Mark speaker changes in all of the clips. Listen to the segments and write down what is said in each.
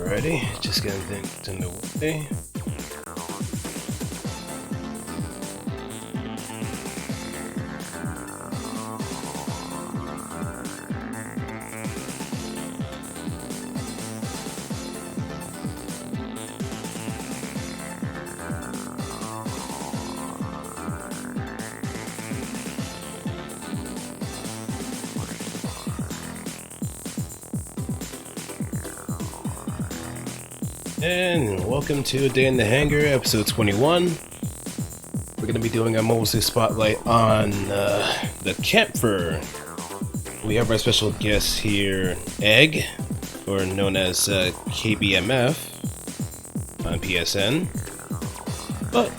Speaker 1: Alrighty, just getting things in the way. And welcome to A Day in the Hangar, episode 21. We're going to be doing a mostly spotlight on the Kampfer. We have our special guest here, Egg, or known as KBMF on PSN. But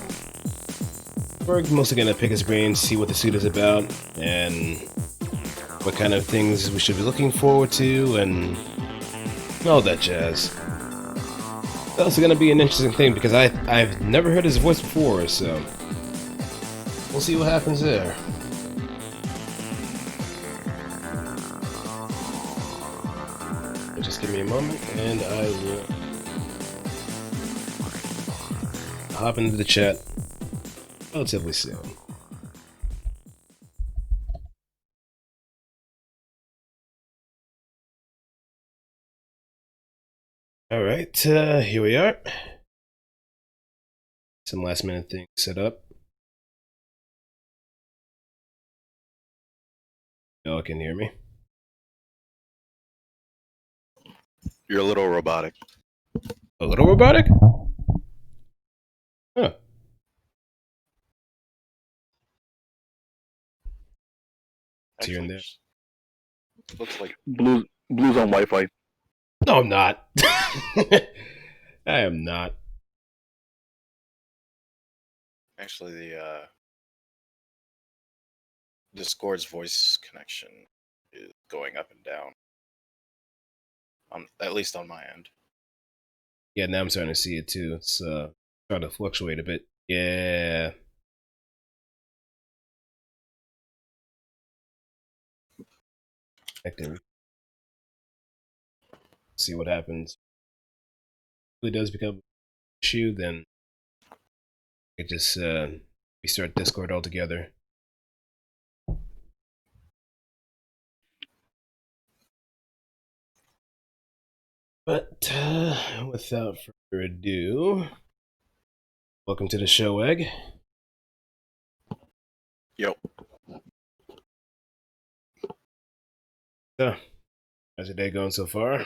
Speaker 1: we're mostly going to pick his brain, see what the suit is about, and what kind of things we should be looking forward to, and all that jazz. That's going to be an interesting thing because I've never heard his voice before, so we'll see what happens there. Just give me a moment and I will hop into the chat relatively soon. Alright, here we are. Some last minute things set up. Y'all can hear me.
Speaker 2: You're a little robotic.
Speaker 1: A little robotic? Huh. It's here and there.
Speaker 2: Looks like
Speaker 3: Blue's on Wi-Fi.
Speaker 1: No, I'm not. I am not.
Speaker 2: actually the Discord's voice connection is going up and down. At least on my end.
Speaker 1: Yeah, now I'm starting to see it too. It's starting to fluctuate a bit. Yeah. Active. See what happens. If it does become an issue, then it just restart Discord altogether. But without further ado, welcome to the show, Egg.
Speaker 2: Yo.
Speaker 1: So, how's your day going so far?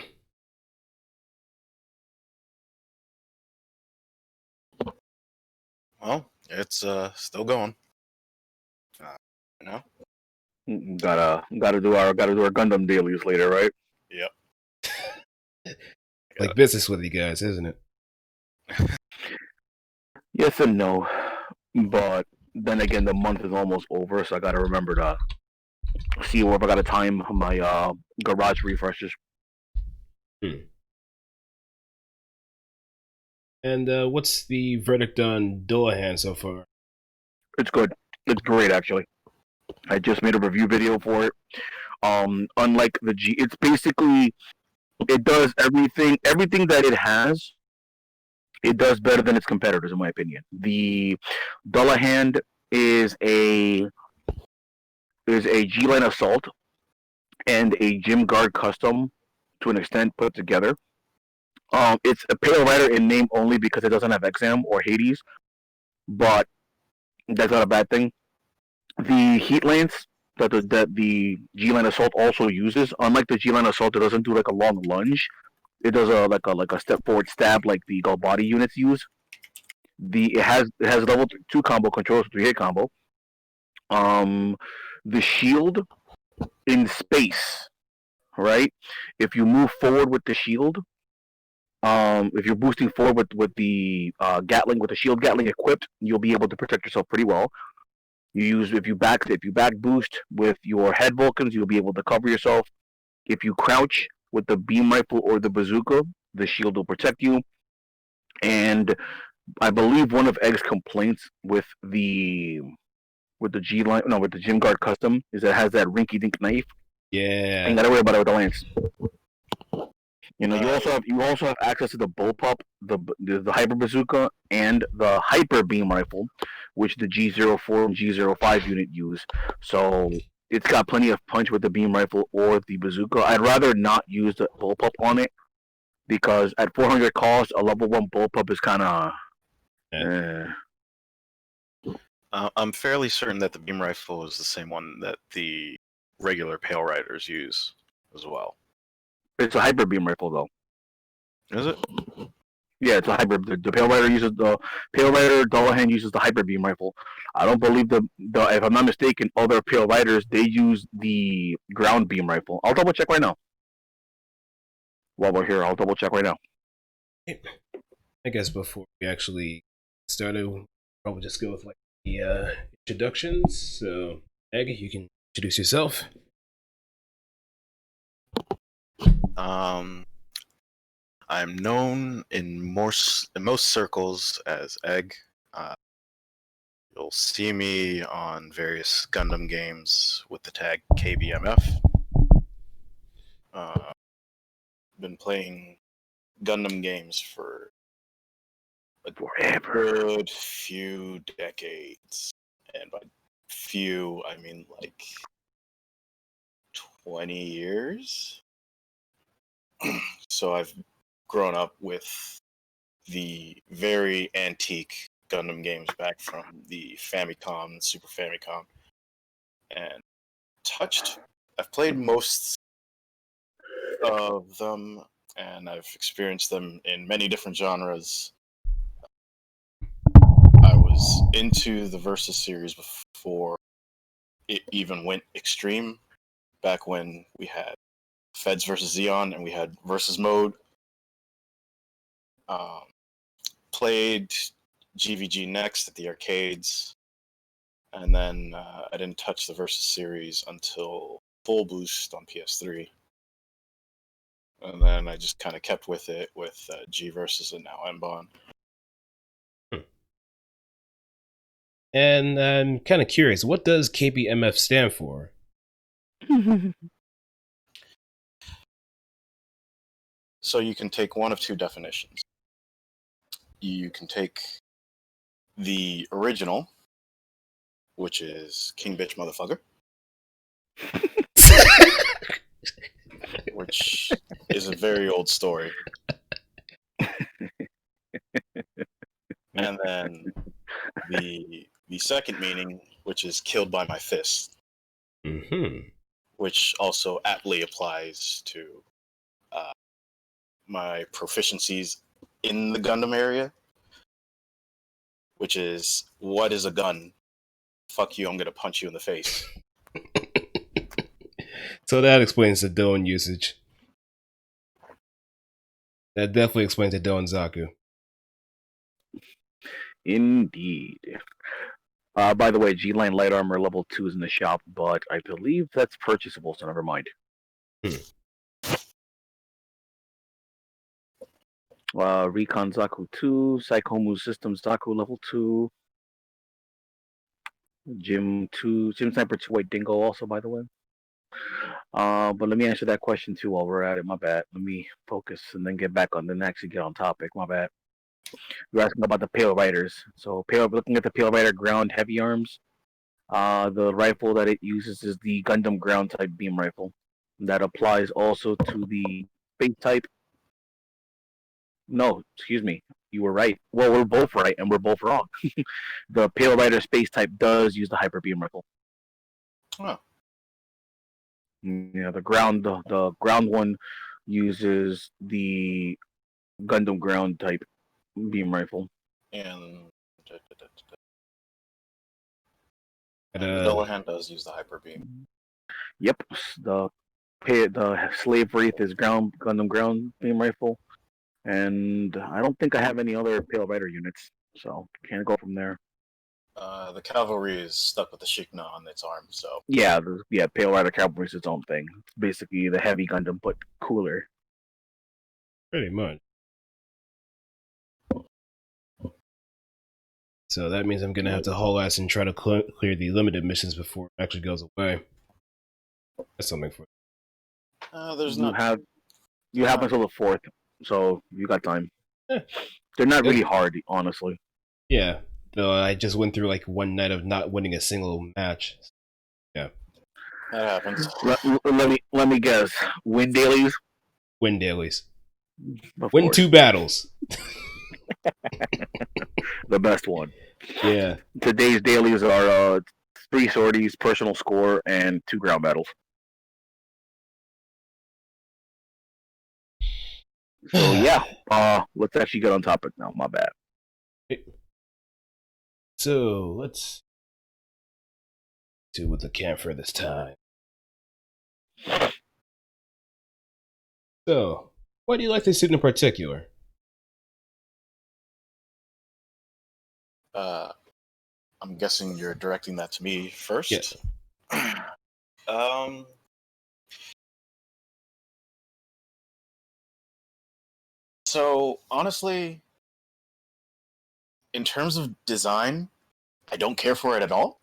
Speaker 2: Well, it's still going. You know?
Speaker 3: Gotta do our Gundam dailies later, right?
Speaker 2: Yep.
Speaker 1: Like business with you guys, isn't it?
Speaker 3: Yes and no, but then again, the month is almost over, so I gotta remember to see if I gotta time my garage refreshes.
Speaker 1: And what's the verdict on Dullahan so far?
Speaker 3: It's good. It's great, actually. I just made a review video for it. Unlike the G, it's basically it does everything that it has. It does better than its competitors, in my opinion. The Dullahan is a G-line assault and a Gym Guard custom to an extent put together. It's a Pale Rider in name only because it doesn't have Exam or Hades, but that's not a bad thing. The heat lance that the G-line assault also uses, unlike the G-line assault, it doesn't do like a long lunge. It does a step forward stab like the Galbadi units use. It has level 2 combo controls, 3-hit combo. The shield in space, right? If you move forward with the shield, if you're boosting forward with the Gatling, with the shield Gatling equipped, you'll be able to protect yourself pretty well. If you back boost with your head Vulcans, you'll be able to cover yourself. If you crouch with the beam rifle or the bazooka, the shield will protect you. And I believe one of Egg's complaints with the G-line, no, with the Gym Guard custom is that it has that rinky-dink knife.
Speaker 1: Yeah.
Speaker 3: Ain't gotta worry about it with the lance. You know, you also have access to the bullpup, the hyper bazooka, and the hyper beam rifle, which the G04 and G05 unit use. So it's got plenty of punch with the beam rifle or the bazooka. I'd rather not use the bullpup on it because at 400 cost, a level 1 bullpup is kind of.
Speaker 1: Yeah.
Speaker 2: I'm fairly certain that the beam rifle is the same one that the regular Pale Riders use as well.
Speaker 3: It's a hyper beam rifle though.
Speaker 2: Is it?
Speaker 3: Yeah, it's a hybrid. The Pale Rider uses the Pale Rider. Dullahan uses the hyper beam rifle. I don't believe the if I'm not mistaken, other Pale Riders they use the ground beam rifle. I'll double check right now. While we're here, I'll double check right now.
Speaker 1: I guess before we actually started, we'll probably just go with like the introductions. So, Egg, you can introduce yourself.
Speaker 2: I'm known in most circles as Egg. You'll see me on various Gundam games with the tag KBMF. Been playing Gundam games for a good few decades, and by few I mean like 20 years. So I've grown up with the very antique Gundam games back from the Famicom and Super Famicom, and I've played most of them, and I've experienced them in many different genres. I was into the Versus series before it even went extreme, back when we had Feds versus Xeon and we had Versus mode. Played GVG Next at the arcades, and then I didn't touch the Versus series until Full Boost on PS3. And then I just kind of kept with it with G Versus and now Mbon.
Speaker 1: And I'm kind of curious, what does KBMF stand for?
Speaker 2: So you can take one of two definitions. You can take the original, which is King Bitch Motherfucker, which is a very old story. And then the second meaning, which is killed by my fist, which also aptly applies to my proficiencies in the Gundam area, which is, what is a gun? Fuck you, I'm gonna punch you in the face.
Speaker 1: So that explains the Doan usage. That definitely explains the Doan Zaku.
Speaker 3: Indeed. By the way, G-Line Light Armor level 2 is in the shop, but I believe that's purchasable, so never mind. Recon Zaku 2, Psychomu Systems Zaku level 2, Gym Sniper 2 White Dingo also, by the way. But let me answer that question too while we're at it. My bad. Let me focus and then get back on, then actually get on topic. My bad. You're asking about the Pale Riders. So looking at the Pale Rider ground heavy arms, the rifle that it uses is the Gundam ground type beam rifle. That applies also to the space type. No, excuse me. You were right. Well, we're both right and we're both wrong. The Pale Rider space type does use the hyper beam rifle.
Speaker 2: Oh.
Speaker 3: Yeah, the ground one uses the Gundam ground type beam rifle.
Speaker 2: And the Dullahan does use the hyper beam.
Speaker 3: Yep, the Slave Wraith is Gundam ground beam rifle, and I don't think I have any other Pale Rider units, so can't go from there.
Speaker 2: The cavalry is stuck with the Shikna on its arm, so
Speaker 3: Yeah, Pale Rider cavalry is its own thing. It's basically the heavy Gundam, but cooler.
Speaker 1: Pretty much. So that means I'm gonna have to haul ass and try to clear the limited missions before it actually goes away. That's something for.
Speaker 2: there's not
Speaker 3: You have until the 4th, so you got time.
Speaker 1: Eh,
Speaker 3: They're not really hard, honestly.
Speaker 1: Yeah, though I just went through like one night of not winning a single match. Yeah,
Speaker 2: That happens.
Speaker 3: Let me guess. Win dailies.
Speaker 1: win dailies,
Speaker 3: Of
Speaker 1: win
Speaker 3: course,
Speaker 1: 2 battles.
Speaker 3: the best one.
Speaker 1: Yeah.
Speaker 3: Today's dailies are 3 sorties, personal score, and 2 ground battles. So yeah, let's actually get on topic now. My bad.
Speaker 1: So let's do with the Kampfer this time. So, why do you like this suit in particular?
Speaker 2: I'm guessing you're directing that to me first.
Speaker 1: Yes.
Speaker 2: um, so honestly, in terms of design, I don't care for it at all.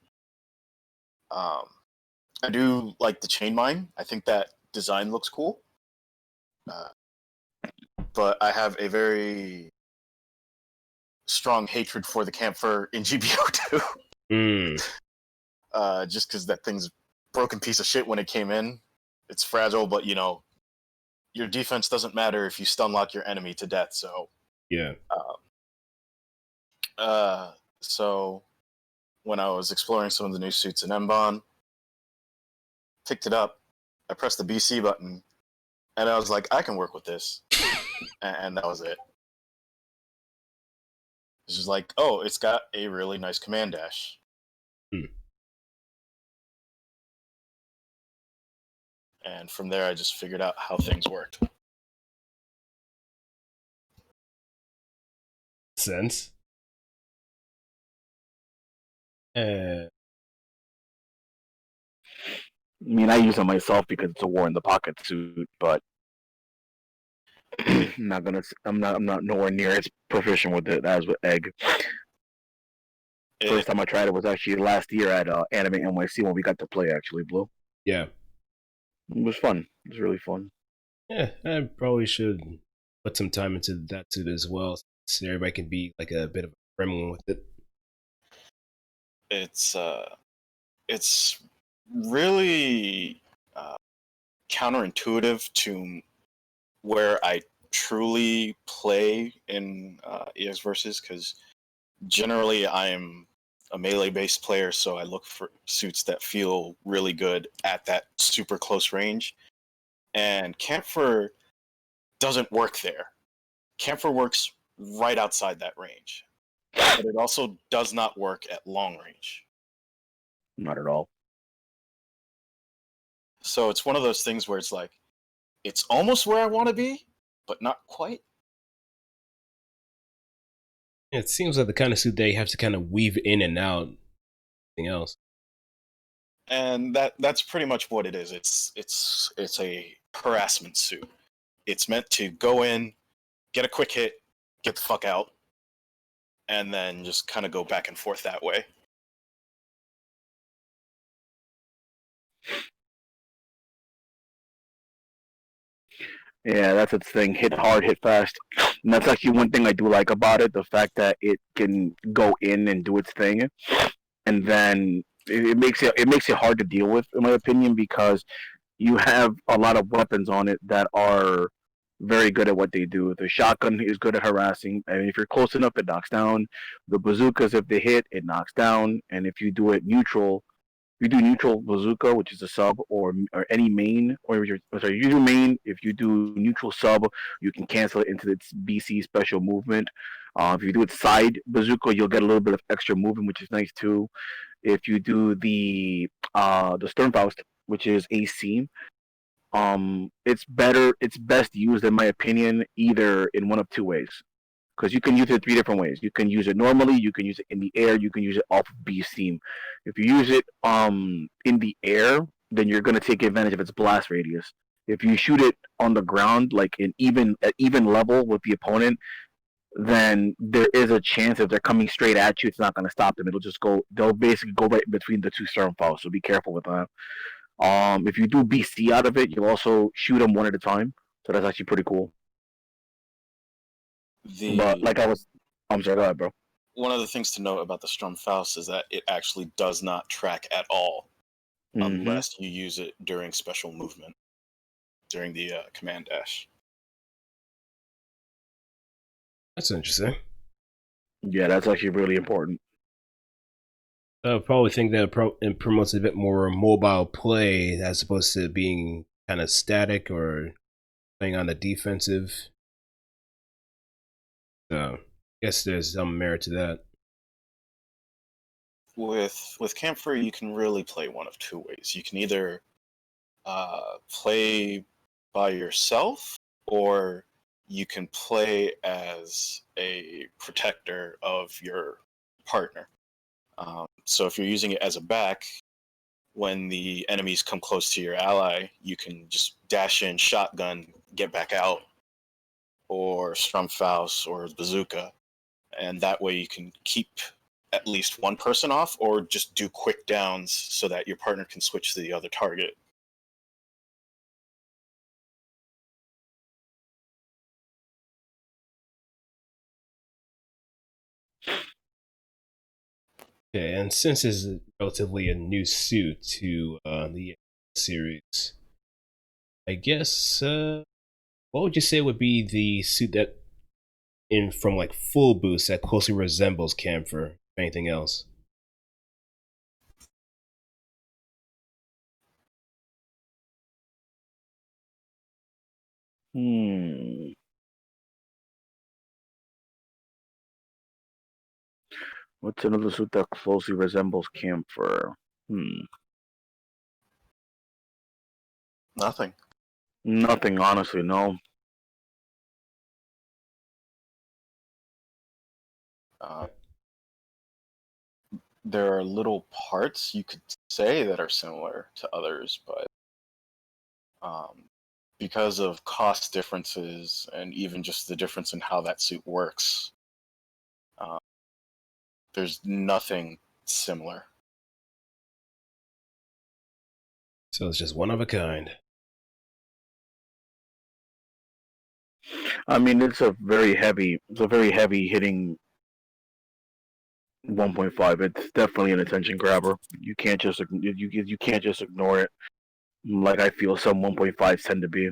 Speaker 2: I do like the chain mine. I think that design looks cool. But I have a very strong hatred for the Kampfer in GBO2. Just because that thing's a broken piece of shit when it came in. It's fragile, but you know, your defense doesn't matter if you stun lock your enemy to death. So
Speaker 1: Yeah.
Speaker 2: So when I was exploring some of the new suits in Mbon, picked it up, I pressed the BC button, and I was like, I can work with this. And that was it. It's just like, oh, it's got a really nice command dash. And from there, I just figured out how things worked.
Speaker 1: Sense.
Speaker 3: I mean, I use it myself because it's a war in the pocket suit, but I'm not nowhere near as proficient with it as with Egg. First time I tried it was actually last year at Anime NYC when we got to play actually, Blue.
Speaker 1: Yeah.
Speaker 3: It was fun. It was really fun.
Speaker 1: Yeah, I probably should put some time into that suit as well, so everybody can be like a bit of a gremlin with it.
Speaker 2: It's really counterintuitive to where I truly play in EX Versus, because generally I'm a melee-based player, so I look for suits that feel really good at that super close range. And Kampfer doesn't work there. Kampfer works right outside that range, but it also does not work at long range.
Speaker 3: Not at all.
Speaker 2: So it's one of those things where it's like, it's almost where I want to be, but not quite.
Speaker 1: It seems like the kind of suit that you have to kind of weave in and out. Anything else?
Speaker 2: And that's pretty much what it is. It's a harassment suit. It's meant to go in, get a quick hit, get the fuck out, and then just kind of go back and forth that way.
Speaker 3: Yeah, that's its thing. Hit hard, hit fast. And that's actually one thing I do like about it, the fact that it can go in and do its thing. And then it makes it hard to deal with, in my opinion, because you have a lot of weapons on it that are very good at what they do. The shotgun is good at harassing, and if you're close enough, it knocks down. The bazookas, if they hit, it knocks down. And if you do it neutral, you do neutral bazooka, which is a sub, or any main, or sorry, use your main. If you do neutral sub, you can cancel it into its BC special movement. If you do it side bazooka, you'll get a little bit of extra movement, which is nice too. If you do the Sternfaust, which is AC, it's better. It's best used, in my opinion, either in one of two ways. Because you can use it 3 different ways. You can use it normally, you can use it in the air, you can use it off of B steam. If you use it in the air, then you're gonna take advantage of its blast radius. If you shoot it on the ground, like in even level with the opponent, then there is a chance if they're coming straight at you, it's not gonna stop them. They'll basically go right between the two storm files. So be careful with that. If you do BC out of it, you'll also shoot them one at a time. So that's actually pretty cool. But
Speaker 2: The
Speaker 3: like I'm sorry, go ahead, bro.
Speaker 2: One of the things to note about the Stromfaust is that it actually does not track at all
Speaker 3: Mm-hmm.
Speaker 2: unless you use it during special movement, during the command dash.
Speaker 1: That's interesting.
Speaker 3: Yeah, that's actually really important.
Speaker 1: I probably think that it promotes a bit more mobile play as opposed to being kind of static or playing on the defensive. So, I guess there's some merit to that.
Speaker 2: With Kampfer, you can really play one of two ways. You can either play by yourself, or you can play as a protector of your partner. So if you're using it as a back, when the enemies come close to your ally, you can just dash in, shotgun, get back out, or Stromfaust or Bazooka, and that way you can keep at least one person off, or just do quick downs so that your partner can switch to the other target.
Speaker 1: Okay, and since it's relatively a new suit to the series, I guess what would you say would be the suit that in from like full boost that closely resembles Kampfer? If anything else?
Speaker 3: Hmm. What's another suit that closely resembles Kampfer?
Speaker 2: Nothing.
Speaker 3: Nothing, honestly, no.
Speaker 2: Uh, there are little parts you could say that are similar to others, but um, because of cost differences and even just the difference in how that suit works, uh, there's nothing similar.
Speaker 1: So it's just one of a kind.
Speaker 3: I mean, it's a very heavy hitting 1.5. It's definitely an attention grabber. You can't just ignore it. Like I feel some 1.5s tend to be.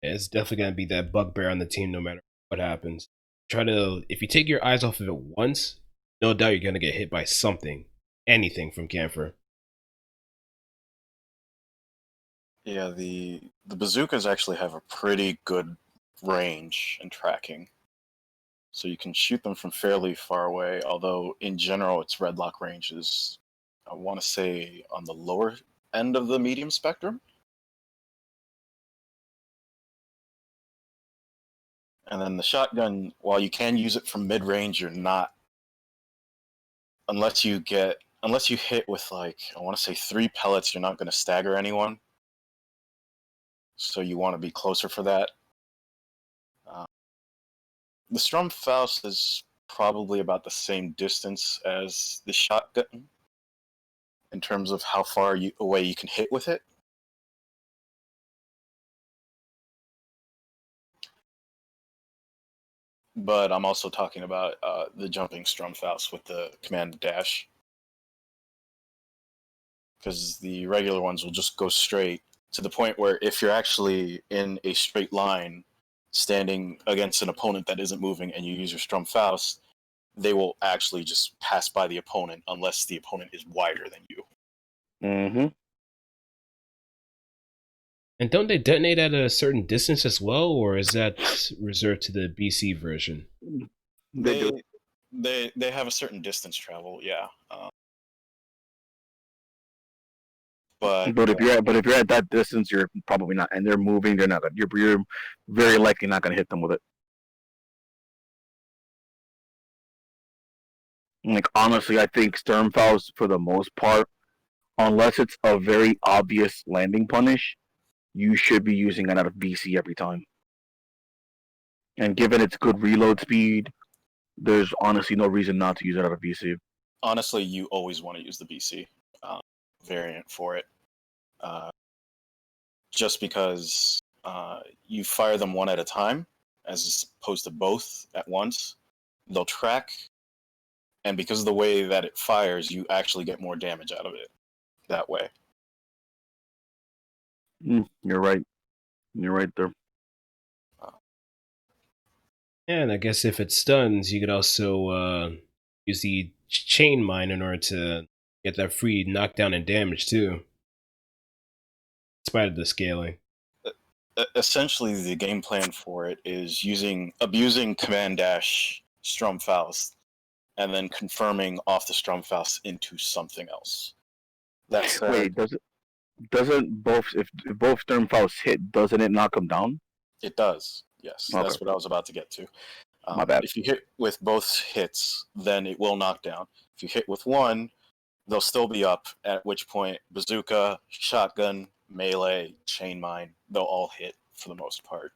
Speaker 1: Yeah, it's definitely gonna be that bugbear on the team no matter what happens. Try to if you take your eyes off of it once, no doubt you're gonna get hit by something, anything from Kampfer.
Speaker 2: Yeah, the bazookas actually have a pretty good range and tracking, so you can shoot them from fairly far away. Although in general, its red lock range is, I want to say, on the lower end of the medium spectrum. And then the shotgun, while you can use it from mid range, you're not, unless you hit with, like, I want to say 3 pellets, you're not going to stagger anyone. So you want to be closer for that. Uh, the Stromfaust is probably about the same distance as the shotgun in terms of how far away you can hit with it. But I'm also talking about the jumping Stromfaust with the command dash, because the regular ones will just go straight to the point where if you're actually in a straight line standing against an opponent that isn't moving and you use your Stromfaust, they will actually just pass by the opponent unless the opponent is wider than you.
Speaker 3: Mm-hmm.
Speaker 1: And don't they detonate at a certain distance as well, or is that reserved to the BC version?
Speaker 3: They do.
Speaker 2: They have a certain distance travel, yeah. But
Speaker 3: But if you're at that distance, you're probably not, and they're moving. They're not. You're very likely not going to hit them with it. Like honestly, I think Sternfaust for the most part, unless it's a very obvious landing punish, you should be using it out of BC every time. And given its good reload speed, there's honestly no reason not to use it out of BC.
Speaker 2: honestly, you always want to use the BC variant for it. just because you fire them one at a time as opposed to both at once. They'll track, and because of the way that it fires, you actually get more damage out of it that way.
Speaker 3: You're right. You're right there.
Speaker 1: And I guess if it stuns, you could also use the chain mine in order to get that free knockdown and damage too, in spite of the scaling.
Speaker 2: Essentially, the game plan for it is abusing command dash Stromfaust and then confirming off the Stromfaust into something else. That's
Speaker 3: Wait, doesn't both if both Sturmfausts hit, doesn't it knock them down?
Speaker 2: It does. Yes,
Speaker 3: Okay.
Speaker 2: that's what I was about to get to.
Speaker 3: My bad.
Speaker 2: If you hit with both hits, then it will knock down. If you hit with one, they'll still be up, at which point bazooka, shotgun, melee, chain mine, they'll all hit for the most part.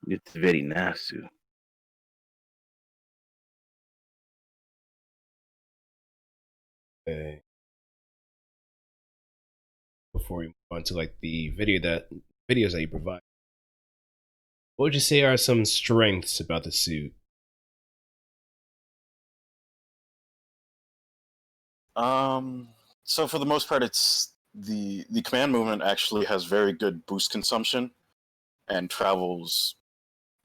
Speaker 3: It's very nasty.
Speaker 1: Okay. Before we move on to like the videos that you provide, what would you say are some strengths about the suit?
Speaker 2: So for the most part, it's the command movement actually has very good boost consumption and travels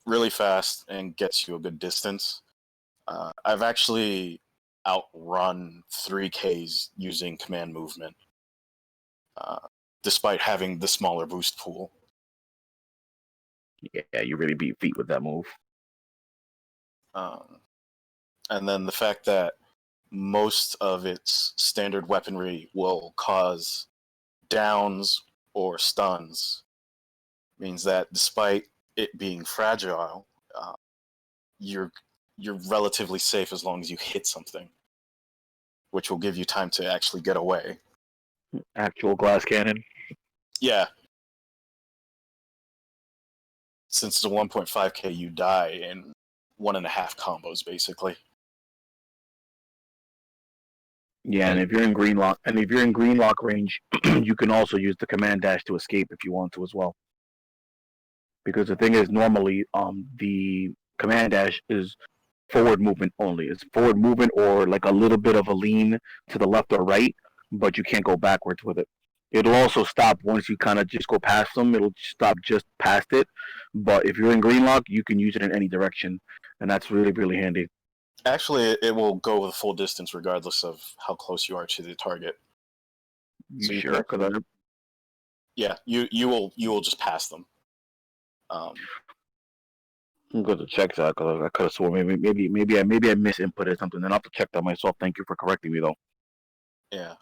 Speaker 2: really fast and gets you a good distance. I've actually outrun 3Ks using command movement, despite having the smaller boost pool.
Speaker 3: Yeah, you really beat feet with that move.
Speaker 2: And then the fact that most of its standard weaponry will cause downs or stuns means that despite it being fragile, you're relatively safe as long as you hit something, which will give you time to actually get away.
Speaker 3: Actual glass cannon.
Speaker 2: Yeah. Since it's a 1.5k, you die in 1.5 combos, basically.
Speaker 3: Yeah, and if you're in green lock range, you can also use the command dash to escape if you want to as well. Because the thing is, normally, the command dash is forward movement only. It's forward movement or like a little bit of a lean to the left or right, but you can't go backwards with it. It'll also stop once you kind of just go past them. It'll stop just past it. But if you're in green lock, you can use it in any direction, and that's really, really handy.
Speaker 2: Actually, it will go the full distance regardless of how close you are to the target.
Speaker 3: You so sure? Because
Speaker 2: yeah, you will just pass them.
Speaker 3: I'm going to check that because I could have sworn maybe I misinputted something. Then I'll have to check that myself. Thank you for correcting me though.
Speaker 2: Yeah.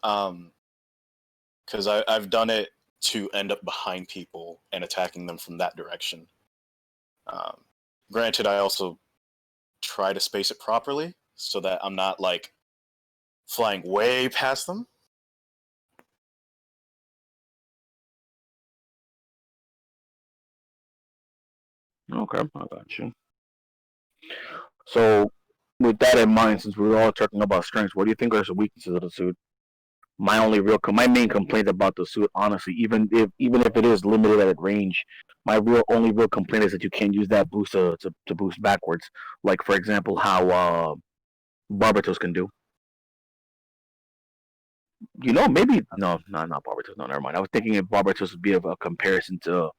Speaker 2: Because I've done it to end up behind people and attacking them from that direction. Granted, I also try to space it properly so that I'm not like flying way past them.
Speaker 3: Okay, I got you. So, with that in mind, since we were all talking about strengths, what do you think are the weaknesses of the suit? My main complaint about the suit, honestly, even if it is limited at range, my only real complaint is that you can't use that boost to boost backwards. Like for example, how Barbatos can do. You know, maybe no, not Barbatos. No, never mind. I was thinking if Barbatos would be of a comparison to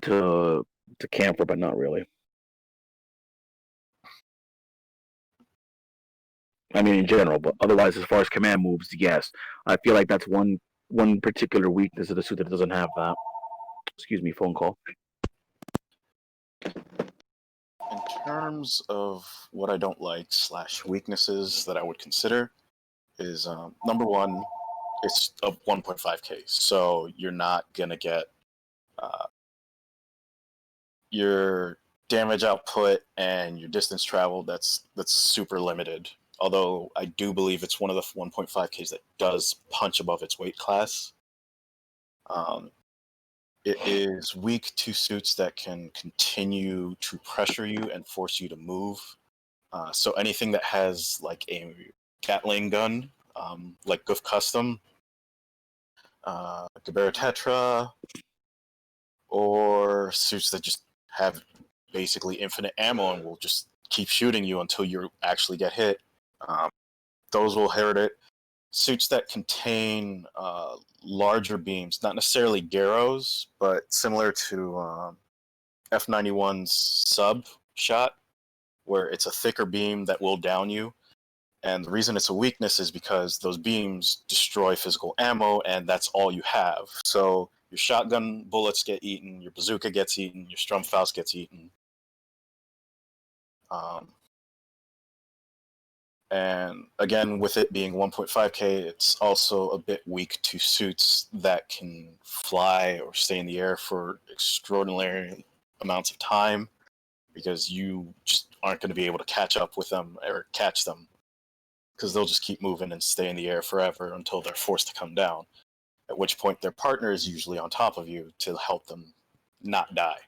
Speaker 3: Kampfer, but not really. I mean, in general, but otherwise, as far as command moves, yes, I feel like that's one particular weakness of the suit that doesn't have that. Excuse me, phone call.
Speaker 2: In terms of what I don't like / weaknesses that I would consider is number one, it's a 1.5k, so you're not gonna get your damage output and your distance traveled. That's super limited. Although I do believe it's one of the 1.5ks that does punch above its weight class. It is weak to suits that can continue to pressure you and force you to move. So anything that has like a Gatling gun like Goof Custom, Gebera Tetra, or suits that just have basically infinite ammo and will just keep shooting you until you actually get hit. Those will hurt it. Suits that contain larger beams, not necessarily Garrows, but similar to F91's sub shot, where it's a thicker beam that will down you. And the reason it's a weakness is because those beams destroy physical ammo, and that's all you have. So your shotgun bullets get eaten, your bazooka gets eaten, your Stromfaust gets eaten. And again, with it being 1.5k, it's also a bit weak to suits that can fly or stay in the air for extraordinary amounts of time, because you just aren't going to be able to catch up with them or catch them, because they'll just keep moving and stay in the air forever until they're forced to come down, at which point their partner is usually on top of you to help them not die.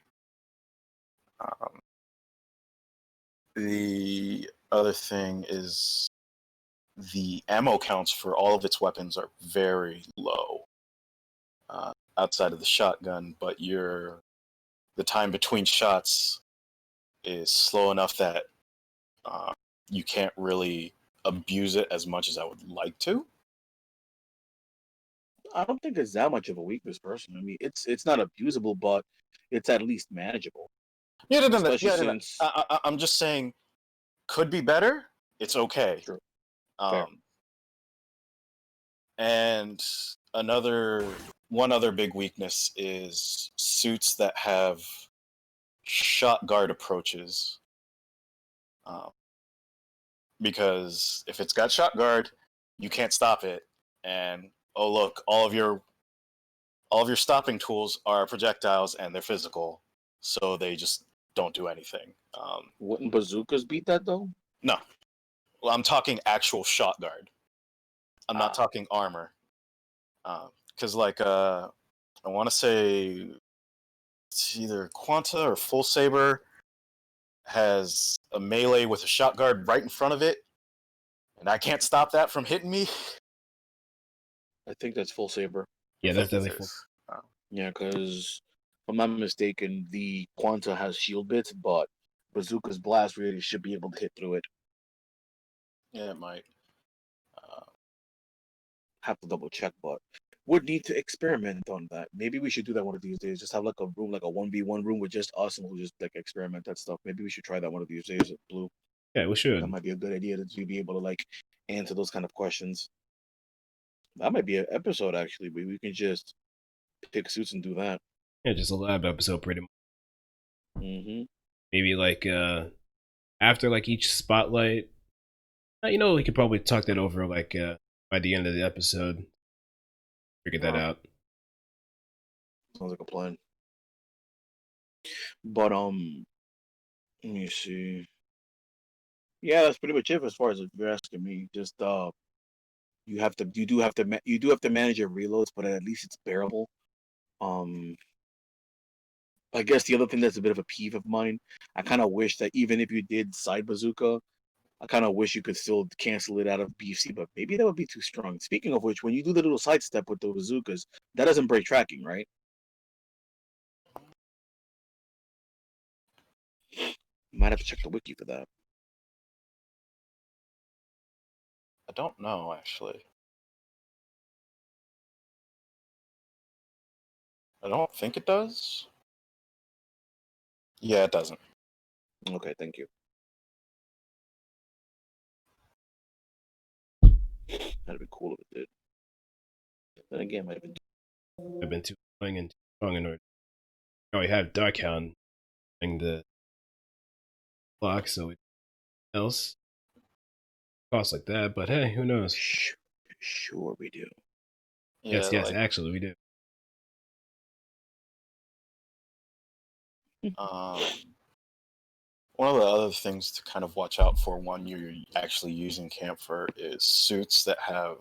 Speaker 2: The other thing is the ammo counts for all of its weapons are very low outside of the shotgun, but the time between shots is slow enough that you can't really abuse it as much as I would like to.
Speaker 3: I don't think it's that much of a weakness, personally. I mean, it's not abusable, but it's at least manageable.
Speaker 2: Yeah, no.
Speaker 3: Especially since
Speaker 2: I'm just saying, could be better. It's okay.
Speaker 3: Sure.
Speaker 2: And one other big weakness is suits that have shot guard approaches. Because if it's got shot guard, you can't stop it. And oh look, all of your stopping tools are projectiles and they're physical, so they just don't do anything.
Speaker 3: Wouldn't bazookas beat that though?
Speaker 2: No, well, I'm talking actual shot guard. I'm not talking armor. Because I want to say it's either Quanta or Full Saber has a melee with a shot guard right in front of it, and I can't stop that from hitting me.
Speaker 3: I think that's Full Saber.
Speaker 1: Yeah, that's definitely full.
Speaker 3: Yeah, because if I'm not mistaken, the Quanta has shield bits, but bazooka's blast really should be able to hit through it.
Speaker 2: Yeah, it might.
Speaker 3: Have to double check, but would need to experiment on that. Maybe we should do that one of these days. Just have like a room, like a 1v1 room with just us, and we'll just like experiment that stuff. Maybe we should try that one of these days, Blue.
Speaker 1: Yeah, we should.
Speaker 3: That might be a good idea to be able to like answer those kind of questions. That might be an episode actually, where we can just pick suits and do that.
Speaker 1: Yeah, just a lab episode, pretty much.
Speaker 3: Mm-hmm.
Speaker 1: Maybe like after like each spotlight. We could probably talk that over like by the end of the episode. Figure that out.
Speaker 3: Sounds like a plan. But let me see. Yeah, that's pretty much it as far as if you're asking me. Just you do have to manage your reloads, but at least it's bearable. I guess the other thing that's a bit of a peeve of mine, I kind of wish that even if you did side bazooka, I kind of wish you could still cancel it out of BC, but maybe that would be too strong. Speaking of which, when you do the little sidestep with the bazookas, that doesn't break tracking, right? You might have to check the wiki for that.
Speaker 2: I don't know, actually. I don't think it does. Yeah, it doesn't.
Speaker 3: Okay, thank you. That'd be cool if it did. Then again, might have been.
Speaker 1: I've been too annoying and too strong in order. Now we have Darkhound doing the clock, so it else costs like that. But hey, who knows?
Speaker 3: Sure, we do.
Speaker 1: Yeah, yes, actually, we do.
Speaker 2: One of the other things to kind of watch out for when you're actually using Kampfer is suits that have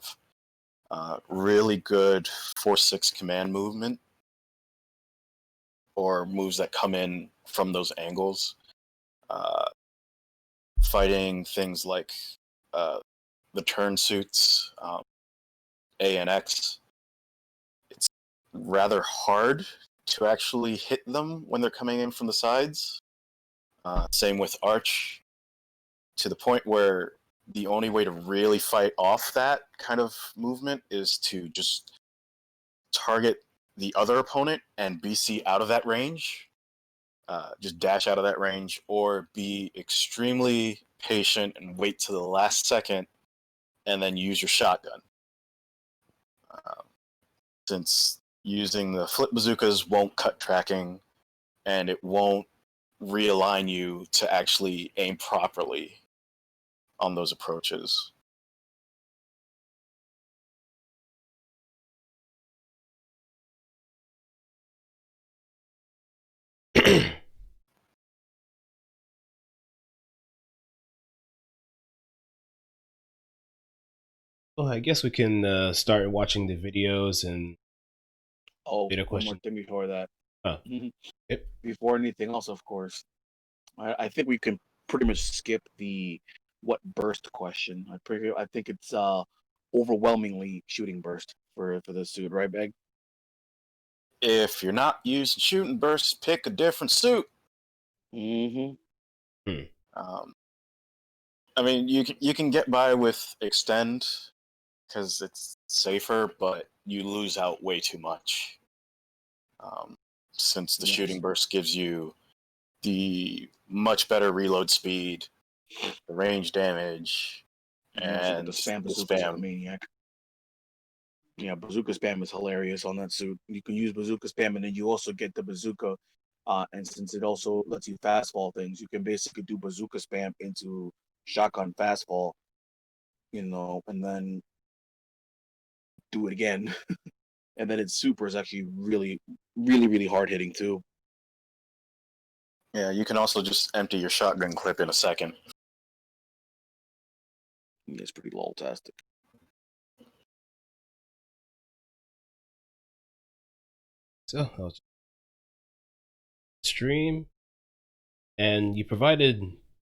Speaker 2: really good 4-6 command movement, or moves that come in from those angles. Fighting things like the turn suits, A and X, it's rather hard to actually hit them when they're coming in from the sides. Same with Arch, to the point where the only way to really fight off that kind of movement is to just target the other opponent and BC out of that range. Just dash out of that range, or be extremely patient and wait to the last second and then use your shotgun. Since using the flip bazookas won't cut tracking, and it won't realign you to actually aim properly on those approaches.
Speaker 1: Well, I guess we can start watching the videos and
Speaker 3: Oh,
Speaker 1: data
Speaker 3: one more
Speaker 1: question.
Speaker 3: thing before that.
Speaker 1: Oh, yep.
Speaker 3: Before anything else, of course, I think we can pretty much skip the what burst question. I think it's overwhelmingly shooting burst for this suit, right, Beg?
Speaker 2: If you're not using shooting bursts, pick a different suit.
Speaker 3: Mm-hmm.
Speaker 2: I mean, you can get by with extend because it's safer, but you lose out way too much. Since the shooting burst gives you the much better reload speed, the range damage, and
Speaker 3: the spam
Speaker 2: the
Speaker 3: bazooka's a
Speaker 2: spam.
Speaker 3: maniac. Yeah, bazooka spam is hilarious on that suit. You can use bazooka spam, and then you also get the bazooka. And since it also lets you fast fall things, you can basically do bazooka spam into shotgun fast fall, and then do it again. And then its super is actually really, really, really hard hitting too.
Speaker 2: Yeah, you can also just empty your shotgun clip in a second.
Speaker 3: It's pretty lol-tastic.
Speaker 1: So I'll stream, and you provided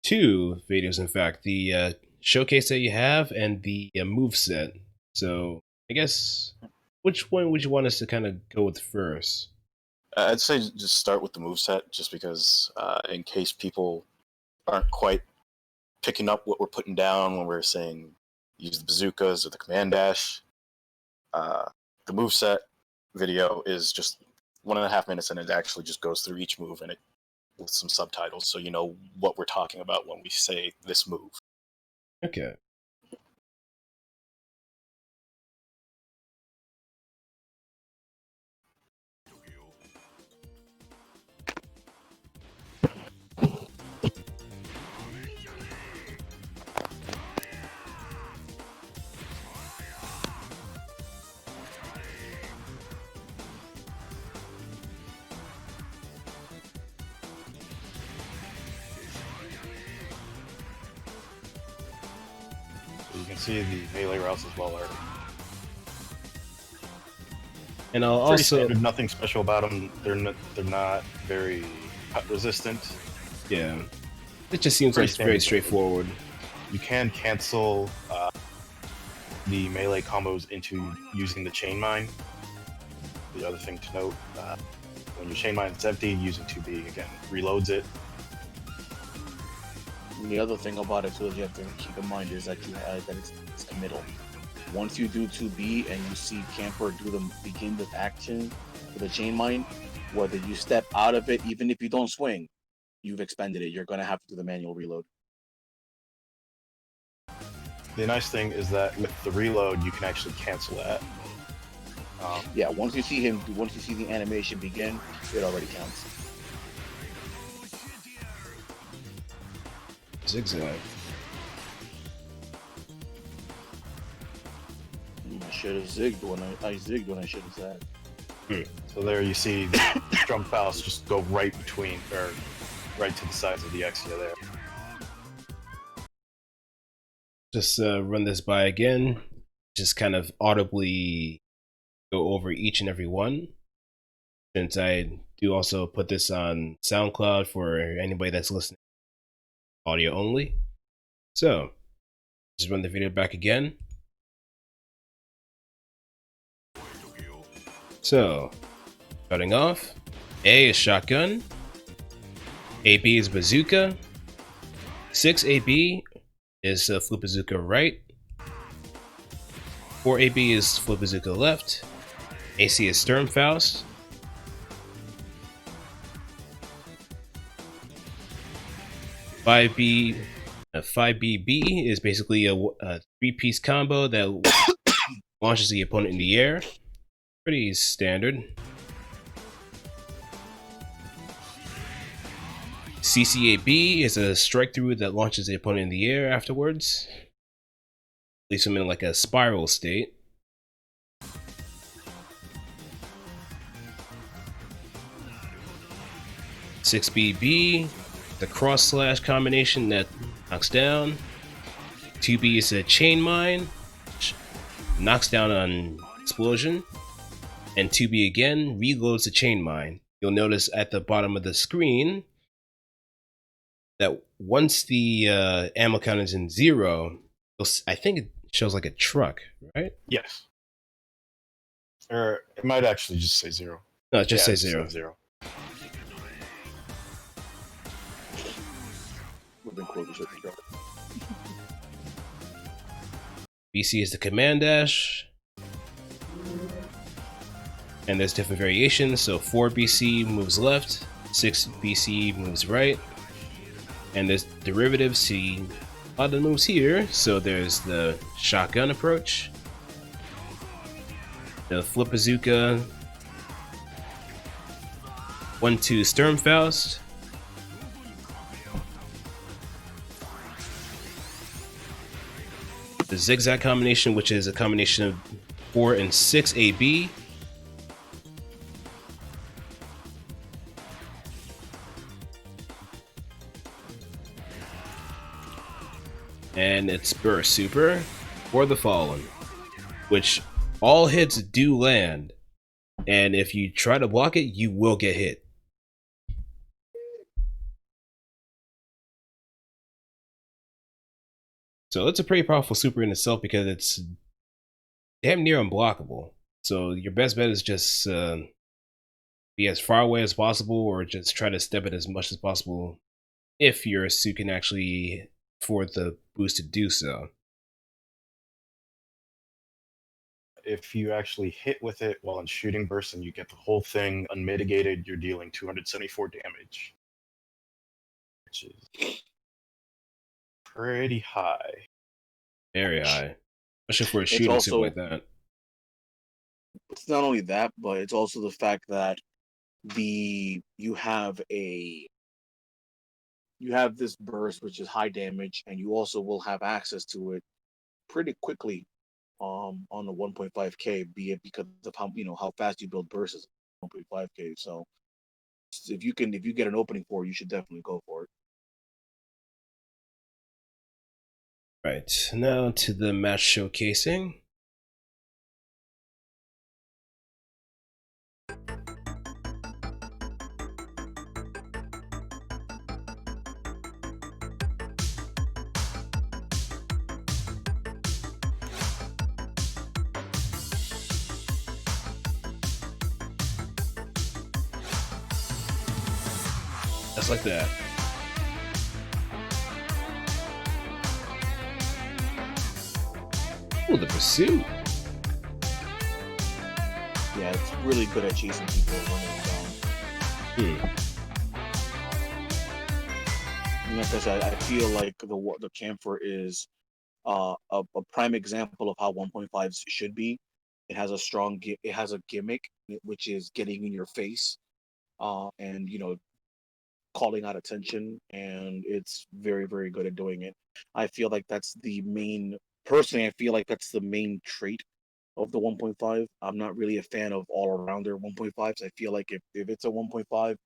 Speaker 1: two videos. In fact, the showcase that you have and the move set. So I guess which one would you want us to kind of go with first?
Speaker 2: I'd say just start with the moveset, just because in case people aren't quite picking up what we're putting down when we're saying use the bazookas or the command dash. The moveset video is just 1.5 minutes, and it actually just goes through each move and it with some subtitles, so you know what we're talking about when we say this move.
Speaker 1: Okay.
Speaker 2: You can see the melee routes as well already.
Speaker 1: And I'll
Speaker 2: Pretty
Speaker 1: also
Speaker 2: standard, nothing special about them. They're not very cut resistant.
Speaker 1: Yeah, it just seems like very straightforward.
Speaker 2: You can cancel the melee combos into using the chain mine. The other thing to note, when your chain mine is empty, using 2B again reloads it.
Speaker 3: And the other thing about it too that you have to keep in mind is that it's committal. Once you do 2B and you see Kampfer begin the action for the chain mine, whether you step out of it, even if you don't swing, you've expended it. You're gonna have to do the manual reload.
Speaker 2: The nice thing is that with the reload, you can actually cancel that.
Speaker 3: Yeah, once you see the animation begin, it already counts.
Speaker 1: Zigzag.
Speaker 3: I should have zigged when I zigged when I should have zagged.
Speaker 2: So there you see the jump pals just go right between, or right to the sides of the Exia there.
Speaker 1: Just run this by again. Just kind of audibly go over each and every one. Since I do also put this on SoundCloud for anybody that's listening audio only. So, Just run the video back again. So, starting off, A is shotgun, AB is bazooka, 6AB is flip bazooka right, 4AB is flip bazooka left, AC is Sturmfaust, 5BB is basically a 3-piece combo that launches the opponent in the air. Pretty standard. CCAB is a strike through that launches the opponent in the air afterwards. Leaves him in like a spiral state. "6BB", the cross slash combination that knocks down. 2B is a chain mine, which knocks down on explosion. And 2B again reloads the chain mine. You'll notice at the bottom of the screen that once the ammo count is in 0, I think it shows like a truck, right?
Speaker 2: Yes. Or it might actually just say 0.
Speaker 1: No, it just says
Speaker 2: it
Speaker 1: 0.
Speaker 2: says 0.
Speaker 1: BC is the command dash. And there's different variations. So 4BC moves left, 6BC moves right. And there's derivatives to a lot of moves here. So there's the shotgun approach, the flip bazooka, 1-2 Sturmfaust, the zigzag combination, which is a combination of 4 and 6 AB. And it's Burst Super for the Fallen, which all hits do land, and if you try to block it, you will get hit. So it's a pretty powerful super in itself because it's damn near unblockable. So your best bet is just be as far away as possible, or just try to step it as much as possible if your suit can actually afford the boost to do so.
Speaker 2: If you actually hit with it while in shooting burst and you get the whole thing unmitigated, you're dealing 274 damage, which is pretty high.
Speaker 1: Very high, especially for a shooting suit like that.
Speaker 3: It's not only that, but it's also the fact that you have this burst which is high damage, and you also will have access to it pretty quickly on the 1.5K, be it because of how fast you build bursts 1.5K. So if you get an opening for it, you should definitely go for it.
Speaker 1: Right, now to the match showcasing. Just like that. Oh, the pursuit.
Speaker 3: Yeah, it's really good at chasing people when they're down. And like I said, I feel like the Kampfer is a prime example of how 1.5s should be. It has a gimmick, which is getting in your face, and calling out attention, and it's very, very good at doing it. I feel like that's the main. Personally, I feel like that's the main trait of the 1.5. I'm not really a fan of all-arounder 1.5s. I feel like if it's a 1.5,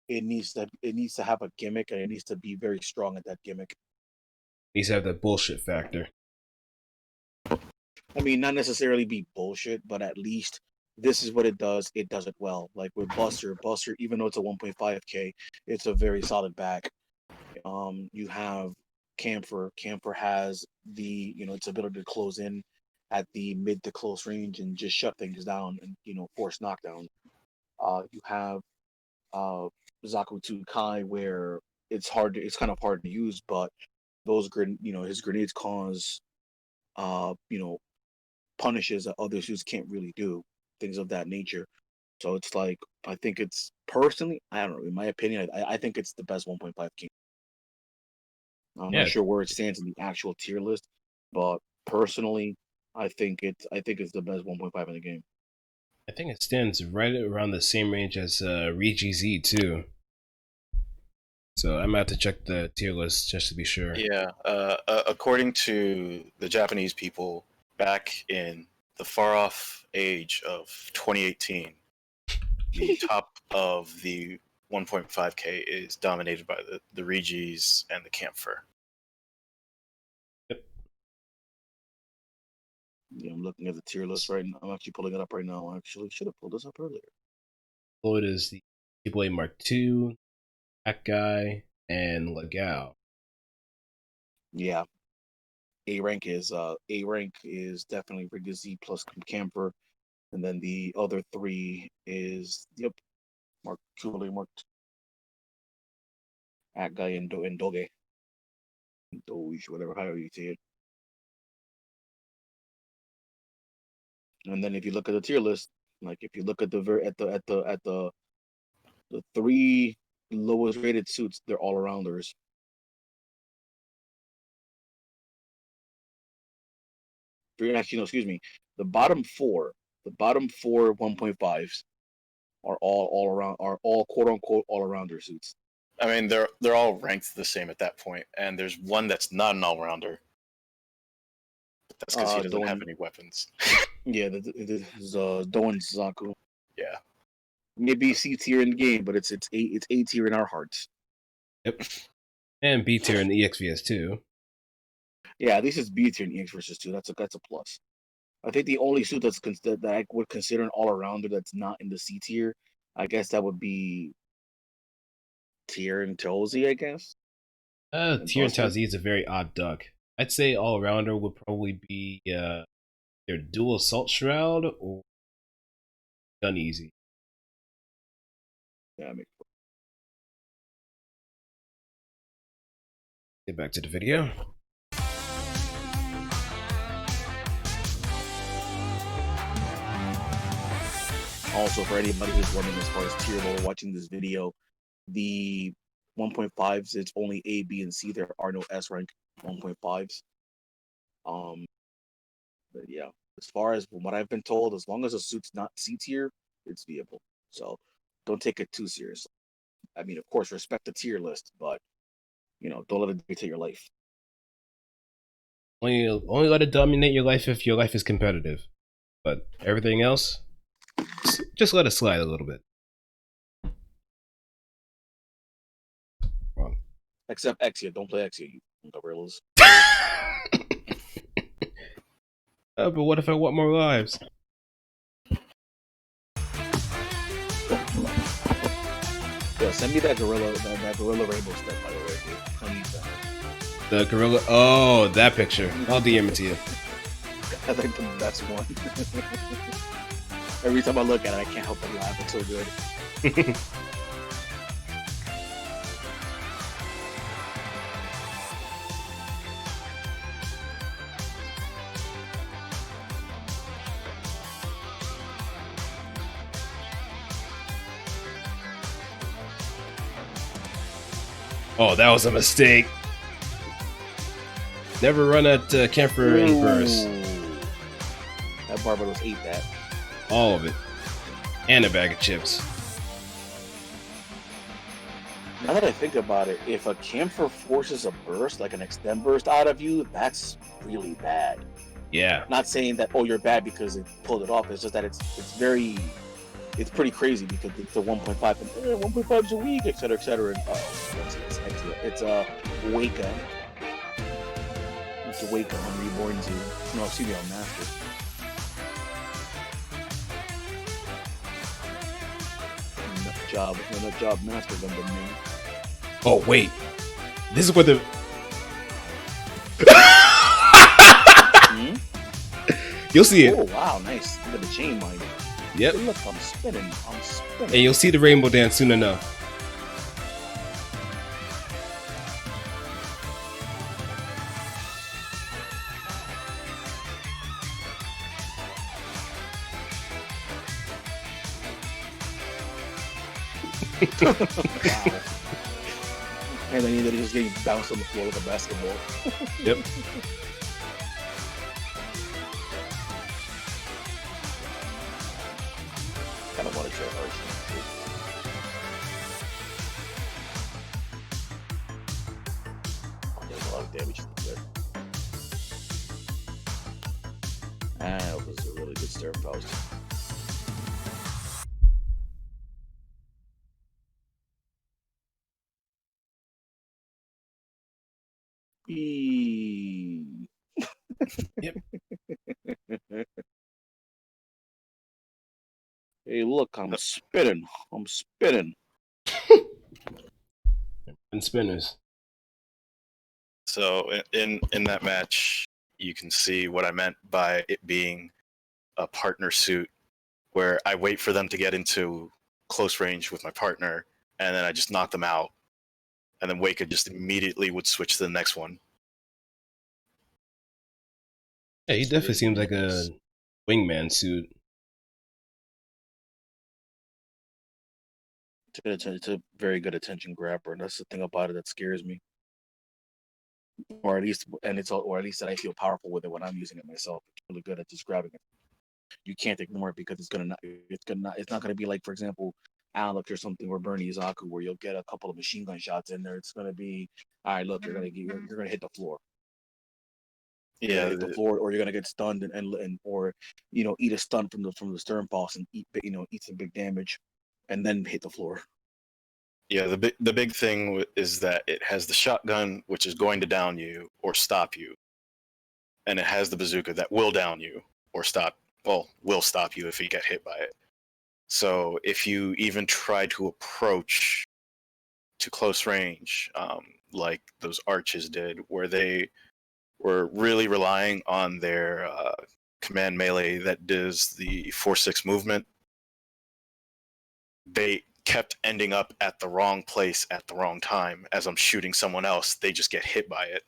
Speaker 3: it needs to have a gimmick, and it needs to be very strong at that gimmick.
Speaker 1: Needs to have that bullshit factor.
Speaker 3: I mean, not necessarily be bullshit, but at least this is what it does. It does it well. Like with Buster, even though it's a 1.5K, it's a very solid back. You have Kampfer. Kampfer has the its ability to close in at the mid to close range and just shut things down and force knockdown. You have Zaku Kai where it's kind of hard to use, but his grenades cause punishes that other suits can't really do, things of that nature. So it's like I think it's personally, I don't know, in my opinion, I think it's the best 1.5 king. I'm not
Speaker 1: Yeah,
Speaker 3: sure where it stands in the actual tier list, but personally, I think it's the best 1.5 in the game.
Speaker 1: I think it stands right around the same range as Rigi Z too. So I'm gonna have to check the tier list just to be sure.
Speaker 2: Yeah, according to the Japanese people back in the far off age of 2018, the top of the 1.5K is dominated by the Regis and the Kampfer.
Speaker 1: Yep.
Speaker 3: Yeah, I'm looking at the tier list right now. I'm actually pulling it up right now. I actually should have pulled this up earlier.
Speaker 1: Below it is the Keyblade Mark II, that guy, and Legao.
Speaker 3: Yeah, A rank is definitely Rigga Z plus Camper, and then the other three is Mark Chule, Mark At guy and Doge, Doge, whatever how you say it. And then if you look at the tier list, like if you look at the three lowest rated suits, they're all arounders. Actually, no, excuse me. The bottom four 1.5s are all quote unquote all arounder suits.
Speaker 2: I mean, they're all ranked the same at that point, and there's one that's not an all rounder. That's because he doesn't have any weapons.
Speaker 3: Yeah, this is Doan Zaku.
Speaker 2: Yeah.
Speaker 3: Maybe C tier in the game, but it's A tier in our hearts.
Speaker 1: Yep. And B tier in the EXVS too.
Speaker 3: Yeah, at least it's B tier in EX versus 2. That's a plus. I think the only suit that I would consider an all arounder that's not in the C tier, I guess that would be Tier and Tozy, I guess.
Speaker 1: Tier and Tazi is a very odd duck. I'd say all rounder would probably be their dual assault shroud or gun easy.
Speaker 3: Yeah,
Speaker 1: Get back to the video.
Speaker 3: Also, for anybody who's wondering as far as tier level watching this video, the 1.5s, it's only A, B, and C. There are no S rank 1.5s. But yeah, as far as from what I've been told, as long as a suit's not C tier, it's viable. So don't take it too seriously. I mean, of course, respect the tier list, but don't let it dictate your life.
Speaker 1: Only let it dominate your life if your life is competitive. But everything else, just let it slide a little bit. Wrong.
Speaker 3: Except Exia. Don't play Exia, you gorillas.
Speaker 1: But what if I want more lives?
Speaker 3: Yeah, send me that gorilla rainbow stuff, by the way. Dude. I need that.
Speaker 1: The gorilla. Oh, that picture. I'll DM it to you.
Speaker 3: I think that's one. Every time I look at it, I can't help but laugh. It's so good.
Speaker 1: Oh, that was a mistake. Never run at Kampfer in burst.
Speaker 3: That Barbados ate that.
Speaker 1: All of it. And a bag of chips.
Speaker 3: Now that I think about it, if a Kampfer forces a burst, like an extend burst out of you, that's really bad.
Speaker 1: Yeah.
Speaker 3: Not saying that, oh, you're bad because it pulled it off. It's just that it's pretty crazy because it's a 1.5 and 1.5 is a week, etc., etc. And it's a Waka. It's a Waka on Reborn Z. No, excuse me, on Master. Nut job Master Gundam, man.
Speaker 1: Oh wait, this is where the You'll see it.
Speaker 3: Oh wow, nice. Look at the chain mine.
Speaker 1: Yep.
Speaker 3: Hey, look, I'm spinning.
Speaker 1: And you'll see the rainbow dance soon enough.
Speaker 3: Wow. And then they're just getting bounced on the floor like a basketball.
Speaker 1: Yep.
Speaker 3: Kind of want to try arching. There's a lot of damage there. That was a really good stir post.
Speaker 1: Yep.
Speaker 3: Hey, look, I'm spinning. I'm spinning.
Speaker 1: And spinners.
Speaker 2: So in that match, you can see what I meant by it being a partner suit, where I wait for them to get into close range with my partner, and then I just knock them out, and then Waka just immediately would switch to the next one.
Speaker 1: Yeah, he definitely seems like a wingman suit.
Speaker 3: It's a very good attention grabber, and that's the thing about it that scares me. Or at least that I feel powerful with it when I'm using it myself. It's really good at just grabbing it. You can't ignore it because it's not gonna be like, for example, Alex or something, or Bernie Izaku, where you'll get a couple of machine gun shots in there. It's gonna be, all right, look, you're gonna hit the floor. You're gonna hit the floor, or you're gonna get stunned and or eat a stun from the stern pulse and eat some big damage, and then hit the floor.
Speaker 2: Yeah, the big thing is that it has the shotgun, which is going to down you or stop you, and it has the bazooka that will down you or stop. Well, will stop you if you get hit by it. So if you even try to approach to close range, like those arches did, where they were really relying on their command melee that does the 4-6 movement, they kept ending up at the wrong place at the wrong time. As I'm shooting someone else, they just get hit by it.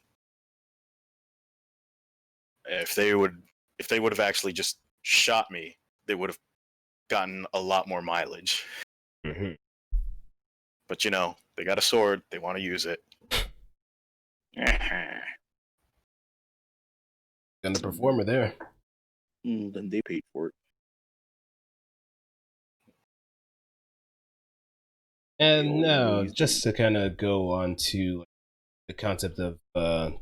Speaker 2: If they would have actually just shot me, they would have gotten a lot more mileage.
Speaker 1: Mm-hmm.
Speaker 2: But they got a sword, they want to use it.
Speaker 1: And the performer there.
Speaker 3: Then they paid for it.
Speaker 1: And now, just to kind of go on to the concept of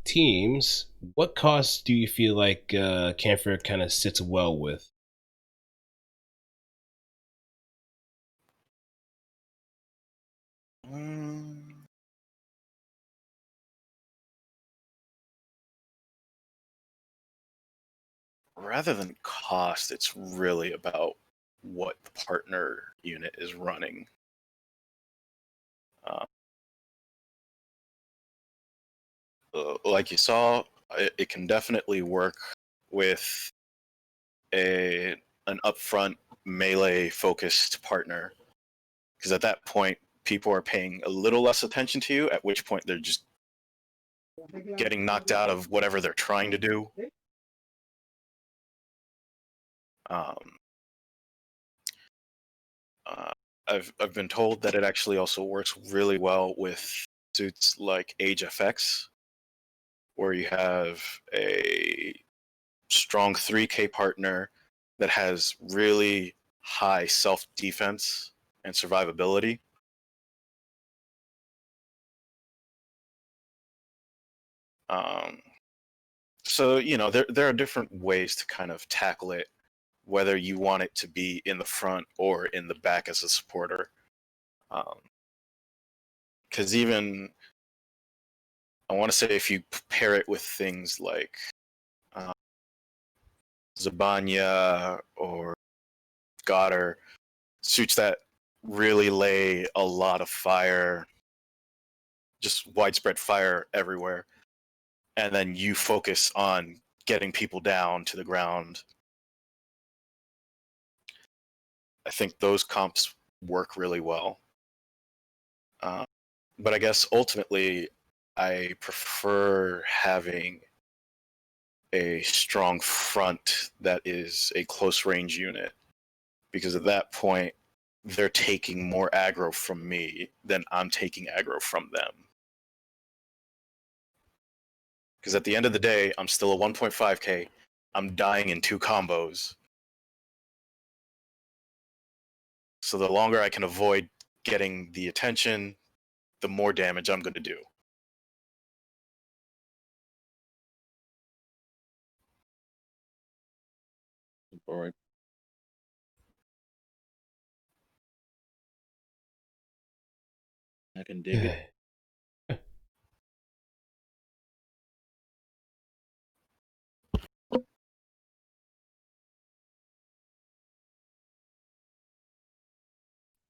Speaker 1: teams, what costs do you feel like Kampfer kind of sits well with?
Speaker 2: Rather than cost, it's really about what the partner unit is running. Like you saw, it can definitely work with an upfront melee focused partner, because at that point people are paying a little less attention to you, at which point they're just getting knocked out of whatever they're trying to do. I've been told that it actually also works really well with suits like Age FX, where you have a strong 3K partner that has really high self-defense and survivability. So there are different ways to kind of tackle it, whether you want it to be in the front or in the back as a supporter. Because even I want to say, if you pair it with things like Zabanya or Goddard, suits that really lay a lot of fire, just widespread fire everywhere, and then you focus on getting people down to the ground I think those comps work really well. But I guess ultimately, I prefer having a strong front that is a close range unit, because at that point, they're taking more aggro from me than I'm taking aggro from them. Because at the end of the day, I'm still a 1.5k. I'm dying in 2 combos. So the longer I can avoid getting the attention, the more damage I'm going to do.
Speaker 3: All right. I can dig it.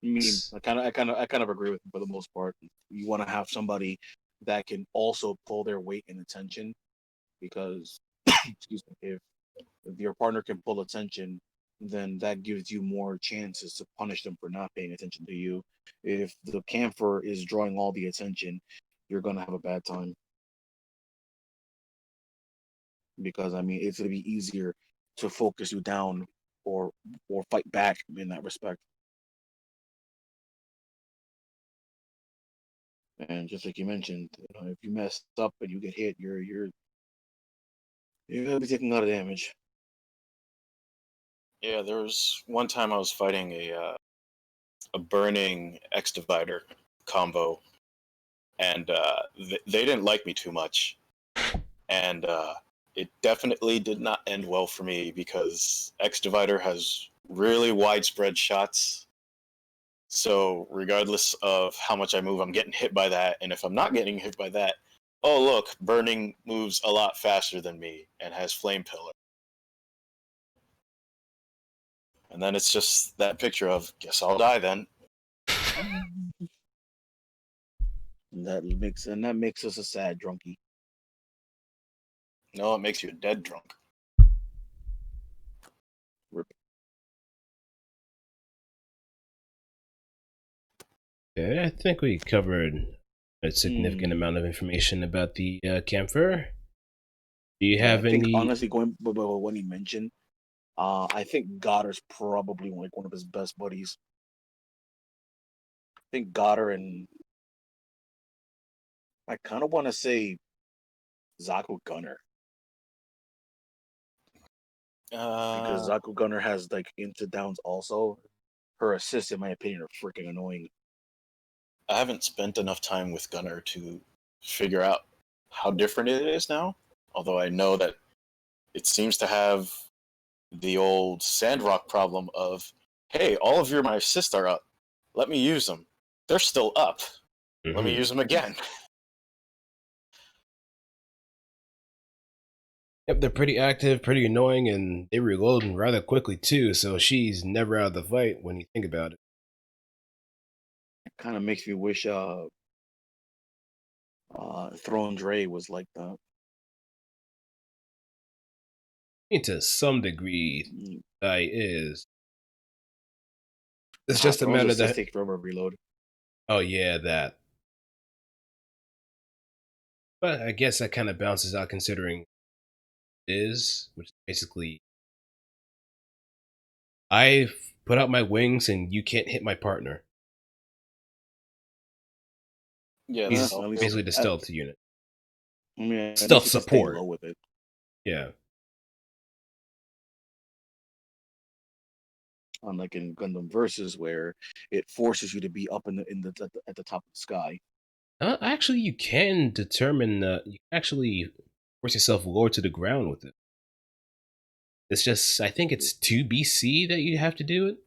Speaker 3: I mean, I kind of agree with him for the most part. You want to have somebody that can also pull their weight and attention, because, excuse me, if your partner can pull attention, then that gives you more chances to punish them for not paying attention to you. If the Kampfer is drawing all the attention, you're gonna have a bad time, because I mean it's gonna be easier to focus you down or fight back in that respect. And just like you mentioned, if you mess up and you get hit, you're gonna be taking a lot of damage.
Speaker 2: Yeah, there was one time I was fighting a burning X divider combo, and they didn't like me too much, and it definitely did not end well for me, because X divider has really widespread shots. So regardless of how much I move, I'm getting hit by that, and if I'm not getting hit by that, oh look, burning moves a lot faster than me and has flame pillar. And then it's just that picture of, guess I'll die then.
Speaker 3: And that makes us a sad drunkie.
Speaker 2: No, it makes you a dead drunk.
Speaker 3: Rip.
Speaker 1: Yeah, I think we covered a significant amount of information about the Kampfer. Do you
Speaker 3: Yeah,
Speaker 1: have
Speaker 3: I think
Speaker 1: any?
Speaker 3: honestly, going by what he mentioned, I think Gotter's probably like one of his best buddies. I think Goddard and I kind of want to say Zaku Gunner, because Zaku Gunner has like into downs also. Her assists, in my opinion, are freaking annoying.
Speaker 2: I haven't spent enough time with Gunner to figure out how different it is now. Although I know that it seems to have the old Sandrock problem of, hey, all of my assists are up. Let me use them. They're still up. Let me use them again.
Speaker 1: Yep, they're pretty active, pretty annoying, and they reload rather quickly too. So she's never out of the fight when you think about it.
Speaker 3: It kind of makes me wish Throne Dre was like that.
Speaker 1: I mean, to some degree,
Speaker 3: Mm.
Speaker 1: I is. It's just a
Speaker 3: Throne's
Speaker 1: matter
Speaker 3: assist
Speaker 1: that.
Speaker 3: take forever to reload.
Speaker 1: Oh yeah, that. But I guess that kind of balances out considering is, which is basically I put out my wings and you can't hit my partner.
Speaker 2: Yeah,
Speaker 1: He's
Speaker 3: At least,
Speaker 1: basically the stealth unit.
Speaker 3: I mean, at
Speaker 1: Stealth
Speaker 3: least you can stay
Speaker 1: support.
Speaker 3: low with it.
Speaker 1: Yeah.
Speaker 3: Unlike in Gundam Versus, where it forces you to be up at the top of the sky.
Speaker 1: Actually, you can determine. You can actually force yourself lower to the ground with it. It's just, I think it's 2 BC that you have to do it.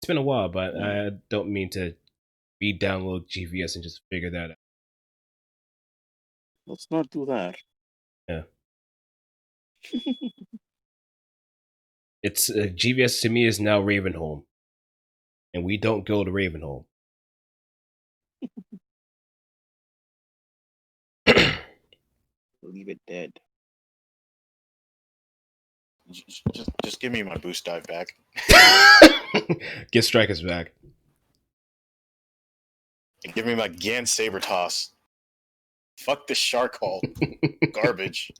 Speaker 1: It's been a while, but I don't mean to re-download GVS and just figure that out.
Speaker 3: Let's not do that.
Speaker 1: Yeah. It's GVS to me is now Ravenholm, and we don't go to Ravenholm.
Speaker 3: Leave it dead.
Speaker 2: Just give me my boost dive back.
Speaker 1: Get strikers back.
Speaker 2: And give me my Gant Saber toss. Fuck this shark hole. Garbage.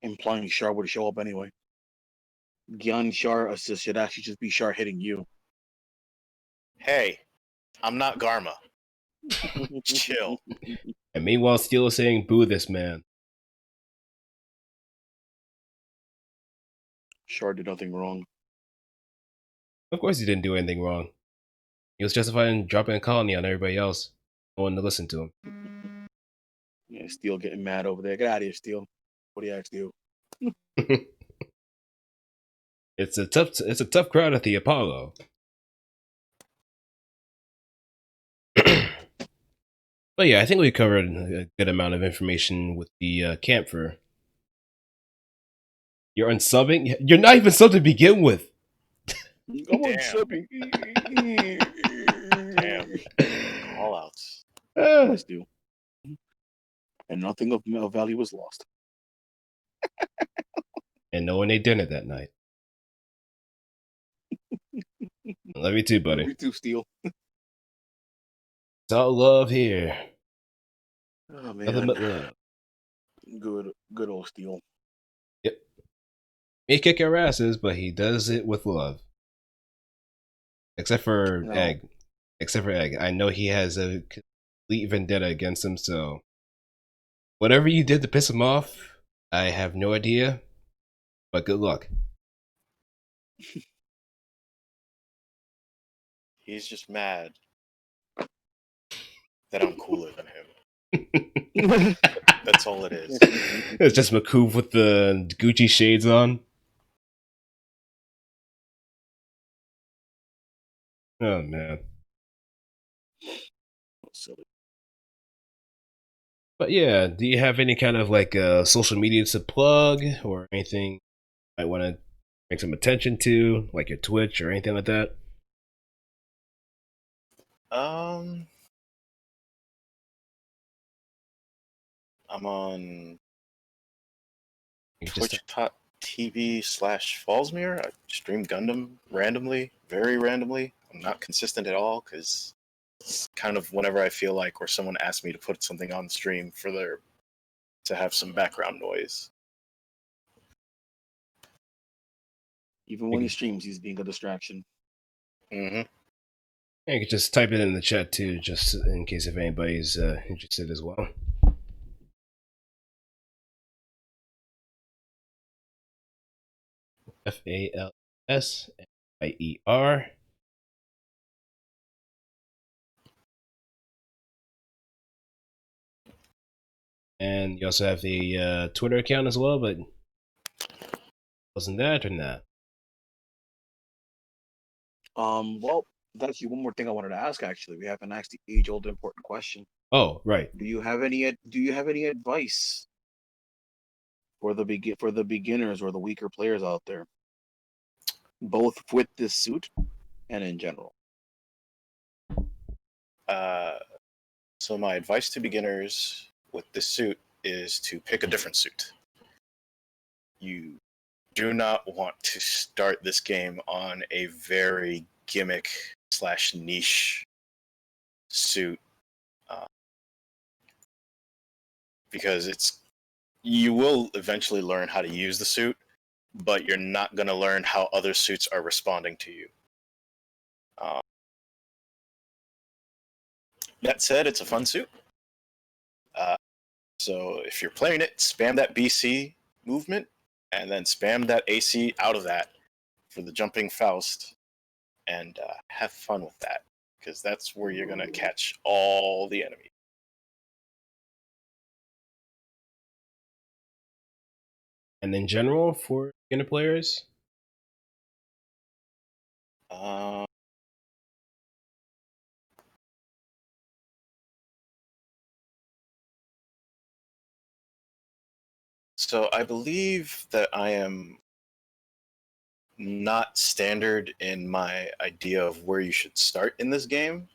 Speaker 3: Implying Char would show up anyway. Gyan Char assist should actually just be Char hitting you.
Speaker 2: Hey, I'm not Garma. Chill.
Speaker 1: And meanwhile, Steel is saying, "Boo this man."
Speaker 3: Char did nothing wrong.
Speaker 1: Of course, he didn't do anything wrong. He was justified in dropping a colony on everybody else. No one to listen to him.
Speaker 3: Yeah, Steel getting mad over there. Get out of here, Steel. What do you ask you?
Speaker 1: It's a tough crowd at the Apollo. But yeah, I think we covered a good amount of information with the Kampfer. You're unsubbing? You're not even subbed to begin with.
Speaker 3: I'm unsubbing.
Speaker 2: Damn. All outs.
Speaker 3: Let's do. And nothing of value was lost.
Speaker 1: And no one ate dinner that night. Love you too, buddy.
Speaker 3: Love you too, Steel.
Speaker 1: It's all love here.
Speaker 3: Oh man.
Speaker 1: Nothing but love.
Speaker 3: Good old Steel.
Speaker 1: Yep. He kick our asses, but he does it with love. Except for Egg. Except for Egg. I know he has a complete vendetta against him, so whatever you did to piss him off, I have no idea. But good luck.
Speaker 2: He's just mad that I'm cooler than him. That's all it is.
Speaker 1: It's just Makouf with the Gucci shades on. Oh man. But yeah, do you have any kind of like social media to plug or anything you might want to make some attention to, like your Twitch or anything like that?
Speaker 2: I'm on
Speaker 1: Just
Speaker 2: twitch.tv/Fallsmere. I stream Gundam randomly, very randomly. I'm not consistent at all because it's kind of whenever I feel like or someone asks me to put something on the stream to have some background noise.
Speaker 3: Even when he streams, he's being a distraction.
Speaker 2: Mm-hmm.
Speaker 1: Yeah, you could just type it in the chat too, just in case if anybody's interested as well. FALSMIER. And you also have the Twitter account as well, but wasn't that or not?
Speaker 3: Well, that's actually one more thing I wanted to ask. Actually, we haven't asked the age-old important question.
Speaker 1: Oh, right.
Speaker 3: Do you have any advice for the beginners or the weaker players out there, both with this suit and in general?
Speaker 2: So my advice to beginners with this suit is to pick a different suit. You do not want to start this game on a very gimmick/niche suit, because you will eventually learn how to use the suit, but you're not going to learn how other suits are responding to you. That said, it's a fun suit. So if you're playing it, spam that BC movement, and then spam that AC out of that for the jumping Faust, and have fun with that, because that's where you're going to catch all the enemies.
Speaker 1: And in general, for beginner players?
Speaker 2: So I believe that I am not standard in my idea of where you should start in this game,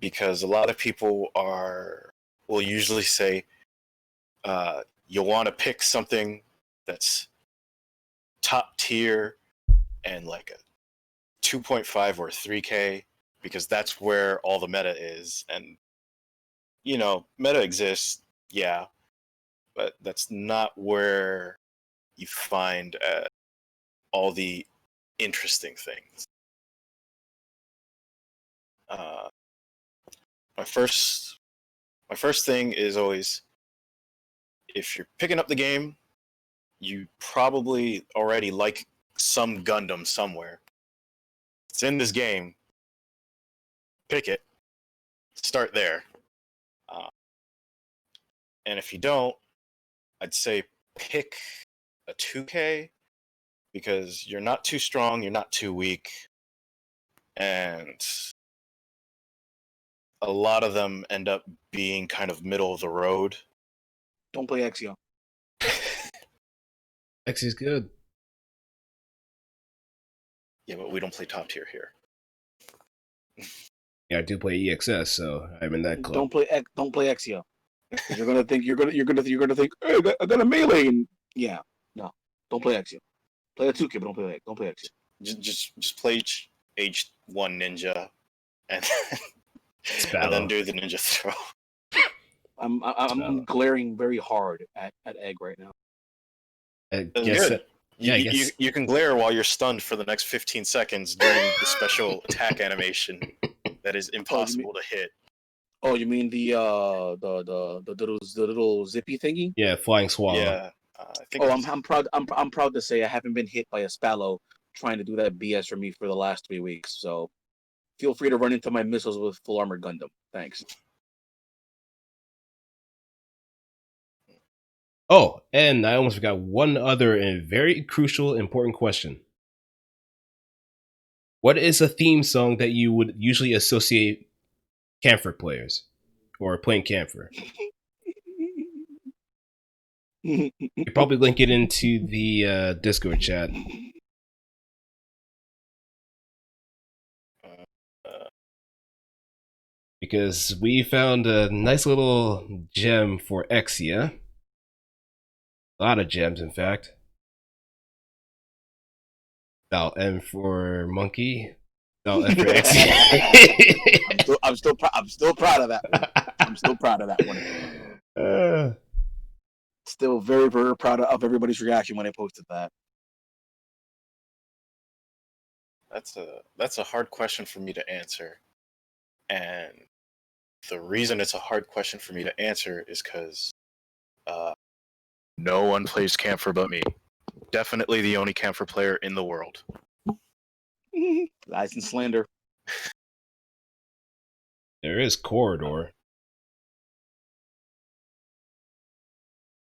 Speaker 2: because a lot of people will usually say you'll want to pick something that's top tier and like a 2.5 or 3K, because that's where all the meta is. And, meta exists, yeah, but that's not where you find all the interesting things. My first thing is always, if you're picking up the game, you probably already like some Gundam somewhere. It's in this game. Pick it. Start there. And if you don't, I'd say pick a 2K, because you're not too strong, you're not too weak, and a lot of them end up being kind of middle of the road.
Speaker 3: Don't play Exio.
Speaker 1: X's good.
Speaker 2: Yeah, but we don't play top tier here.
Speaker 1: Yeah, I do play EXS, so I'm in that club.
Speaker 3: Don't play Exio. You're gonna think hey, I got a melee. And yeah, no, don't play Exio. Play a 2K, but don't play Exio.
Speaker 2: Just play H1 Ninja, and then do the ninja throw.
Speaker 3: I'm glaring very hard at Egg right now.
Speaker 1: I guess
Speaker 2: good. You can glare while you're stunned for the next 15 seconds during the special attack animation that is impossible to hit.
Speaker 3: Oh, you mean the little zippy thingy?
Speaker 1: Yeah, flying swallow.
Speaker 2: Yeah.
Speaker 3: I'm proud to say I haven't been hit by a Spallow trying to do that BS for me for the last 3 weeks. So feel free to run into my missiles with full armor Gundam. Thanks.
Speaker 1: Oh, and I almost forgot one other and very crucial, important question. What is a theme song that you would usually associate Kampfer players or playing Kampfer? You probably link it into the Discord chat. Because we found a nice little gem for Exia. A lot of gems, in fact. Dial M for monkey. Dial F for Exia.
Speaker 3: I'm still proud of that one. I'm still proud of that one. Still very, very proud of everybody's reaction when I posted that.
Speaker 2: That's a hard question for me to answer. And the reason it's a hard question for me to answer is because no one plays Kampfer but me. Definitely the only Kampfer player in the world.
Speaker 3: Lies and slander.
Speaker 1: There is Corridor.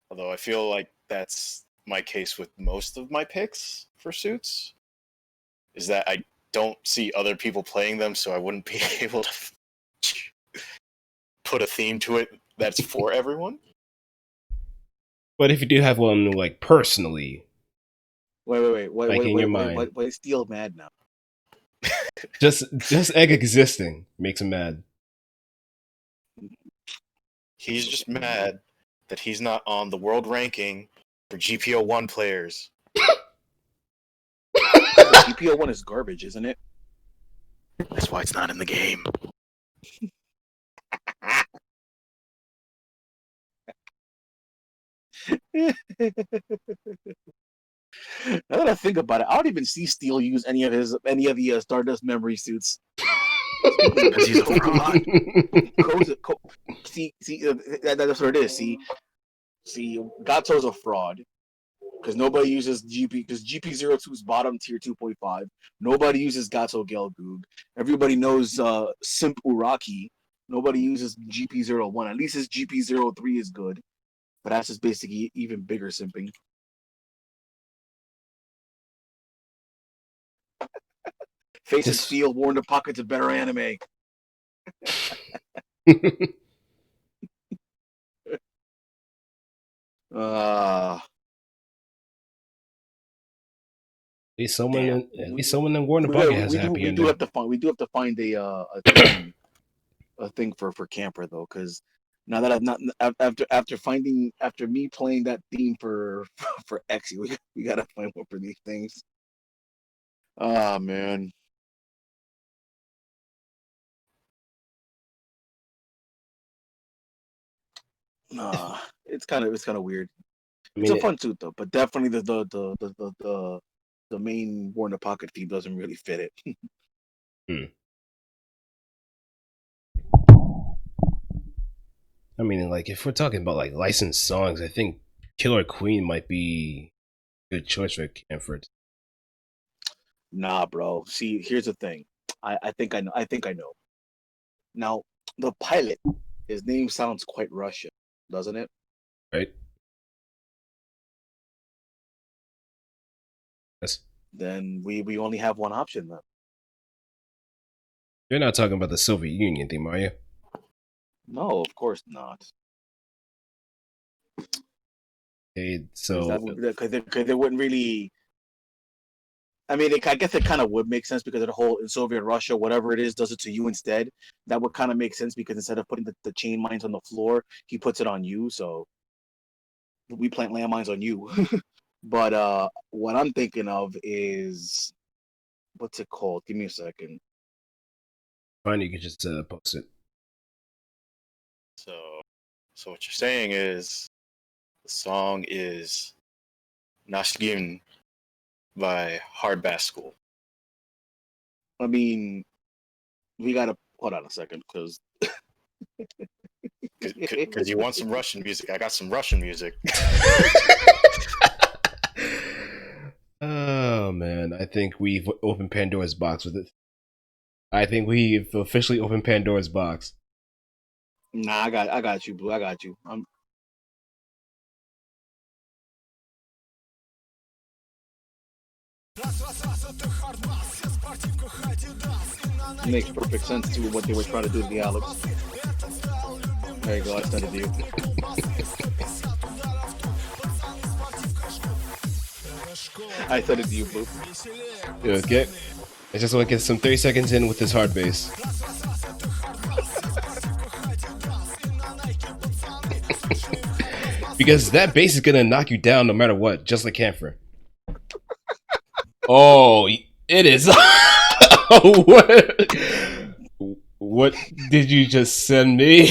Speaker 2: Although I feel like that's my case with most of my picks for suits, is that I don't see other people playing them, so I wouldn't be able to put a theme to it that's for everyone.
Speaker 1: But if you do have one, like, personally...
Speaker 3: Wait,
Speaker 1: in your mind.
Speaker 3: Wait, Steel mad now.
Speaker 1: just Egg existing makes him mad.
Speaker 2: He's just mad that he's not on the world ranking for GPO1 players.
Speaker 3: GPO1 is garbage, isn't it?
Speaker 2: That's why it's not in the game.
Speaker 3: Now that I think about it, I don't even see Steel use any of the Stardust memory suits.
Speaker 2: Because he's a fraud.
Speaker 3: That's what it is. See, Gatto's a fraud because nobody uses GP, because GP02 is bottom tier 2.5. Nobody uses Gatto Gelgoog. Everybody knows Simp Uraki. Nobody uses GP01. At least his GP03 is good, but that's just basically even bigger simping. Face of Steel, War in the Pockets of better anime.
Speaker 1: At least someone in War in the Pocket has a happy ending.
Speaker 3: We do have to find a thing for Kampfer though, because Now that I've not after me playing that theme for for X, we gotta find one for these things. Ah man. Nah, it's kind of weird.
Speaker 1: I
Speaker 3: It's a
Speaker 1: mean,
Speaker 3: fun suit though, but definitely the main War in the Pocket theme doesn't really fit it.
Speaker 1: I mean, like if we're talking about like licensed songs, I think Killer Queen might be a good choice for Kampfer.
Speaker 3: Nah, bro. See, here's the thing. I think I know. I think I know. Now, the pilot, his name sounds quite Russian, doesn't it?
Speaker 1: Right? Yes.
Speaker 3: Then we only have one option then.
Speaker 1: You're not talking about the Soviet Union theme, are you?
Speaker 3: No, of course not.
Speaker 1: Okay,
Speaker 3: Because
Speaker 1: so
Speaker 3: because they wouldn't really. I mean, I guess it kind of would make sense because of the whole in Soviet Russia, whatever it is, does it to you instead. That would kind of make sense because instead of putting the chain mines on the floor, he puts it on you. So we plant landmines on you. But what I'm thinking of is what's it called? Give me a second.
Speaker 1: fine, you can just post it.
Speaker 2: So what you're saying is the song is Nashgin by Hard Bass School.
Speaker 3: I mean, we gotta hold on a second because
Speaker 2: Because you want some Russian music. I got some Russian music.
Speaker 1: Oh man, I think we've opened Pandora's box with it. I think we've officially opened Pandora's box.
Speaker 3: nah, I got you, Blue. I got you. Makes perfect sense to what they were trying to do to the Alex. There you go. I sent it to you. I sent it to you, Blue.
Speaker 1: Okay. I just want to get some 30 seconds in with this hard bass. Because that bass is gonna knock you down no matter what, just like Kampfer. Oh, it is. what? What did you just send me?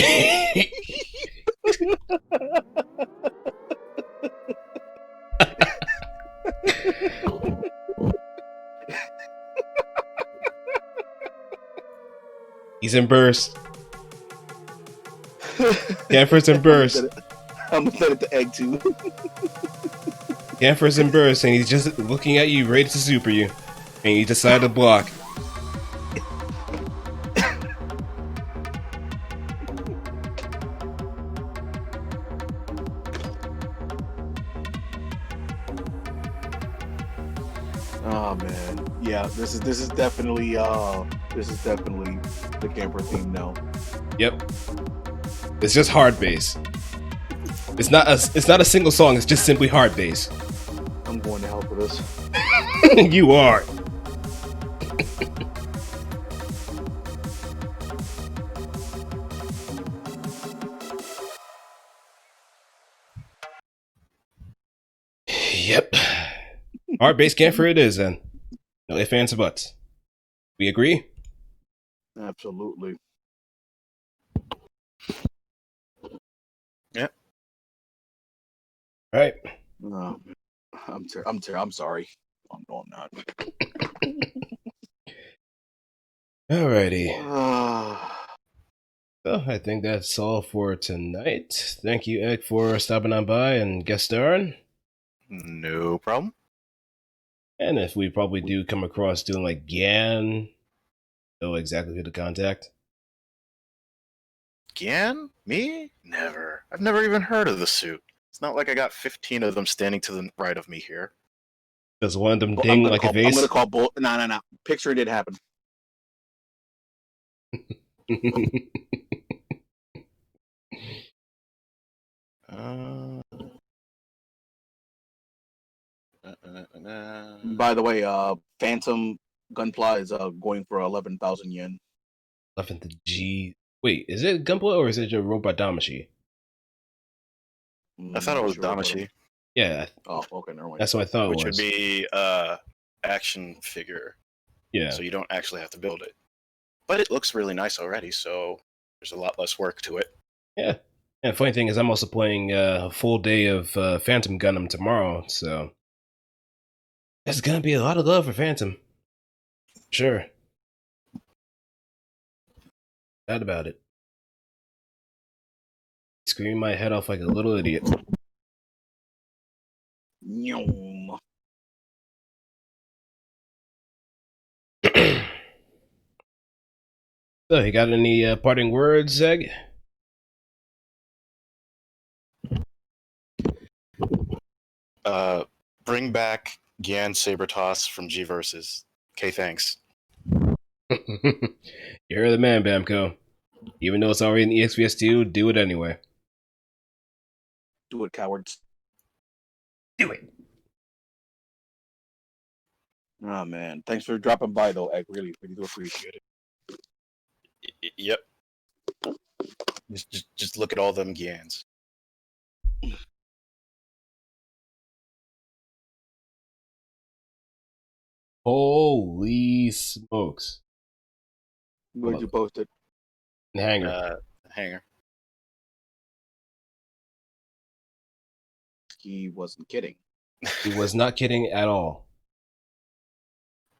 Speaker 1: He's in burst. Kampfer's in burst.
Speaker 3: I'm gonna send it to Egg too.
Speaker 1: Kampfer's in burst, and he's just looking at you, ready to super you, and you decide to block.
Speaker 3: Oh man, yeah. This is definitely the Kampfer theme now.
Speaker 1: Yep. It's just hard bass. It's not a single song. It's just simply hard bass.
Speaker 3: I'm going to help with this.
Speaker 1: You are. Yep. Hard bass Kampfer it is then. No ifs, ands, or buts. We agree?
Speaker 3: Absolutely.
Speaker 2: Yeah.
Speaker 1: All right.
Speaker 3: I'm sorry. I'm not.
Speaker 1: Alrighty. Well, I think that's all for tonight. Thank you, Egg, for stopping on by and guest starring.
Speaker 2: No problem.
Speaker 1: And if we probably do come across doing like Gan, know exactly who to contact.
Speaker 2: Gan? Me? Never. I've never even heard of the suit. It's not like I got 15 of them standing to the right of me here.
Speaker 1: Does one of them ding like a vase?
Speaker 3: I'm gonna call Bull. No. Picture it did happen. By the way, Phantom Gunpla is going for 11,000 yen.
Speaker 1: 11th G. Wait, is it Gunpla or is it your robot Damashi?
Speaker 2: I thought it
Speaker 3: Not
Speaker 2: was
Speaker 3: sure, but,
Speaker 2: Damacy,
Speaker 1: Yeah,
Speaker 3: oh, okay, never mind.
Speaker 1: that's what I thought it
Speaker 2: which would
Speaker 1: was.
Speaker 2: be action figure.
Speaker 1: Yeah.
Speaker 2: So you don't actually have to build it. But it looks really nice already, so there's a lot less work to it.
Speaker 1: Yeah. And the funny thing is, I'm also playing a full day of Phantom Gundam tomorrow, so there's gonna be a lot of love for Phantom. Sure. Bad about it. Screaming my head off like a little idiot.
Speaker 3: Nyom.
Speaker 1: So, you got any parting words, Zeg?
Speaker 2: Bring back Gian Sabertoss from G Versus. Okay, thanks.
Speaker 1: You're the man, Bamco. Even though it's already in EXPS2, do it anyway.
Speaker 3: Do it, cowards.
Speaker 1: Do it.
Speaker 3: Oh man, thanks for dropping by though, Egg. Really, really do appreciate it.
Speaker 2: Yep. Just look at all them Gians.
Speaker 1: Holy smokes.
Speaker 3: Where'd you post it?
Speaker 1: In Hangar.
Speaker 2: Hangar.
Speaker 3: He wasn't kidding.
Speaker 1: He was not kidding at all.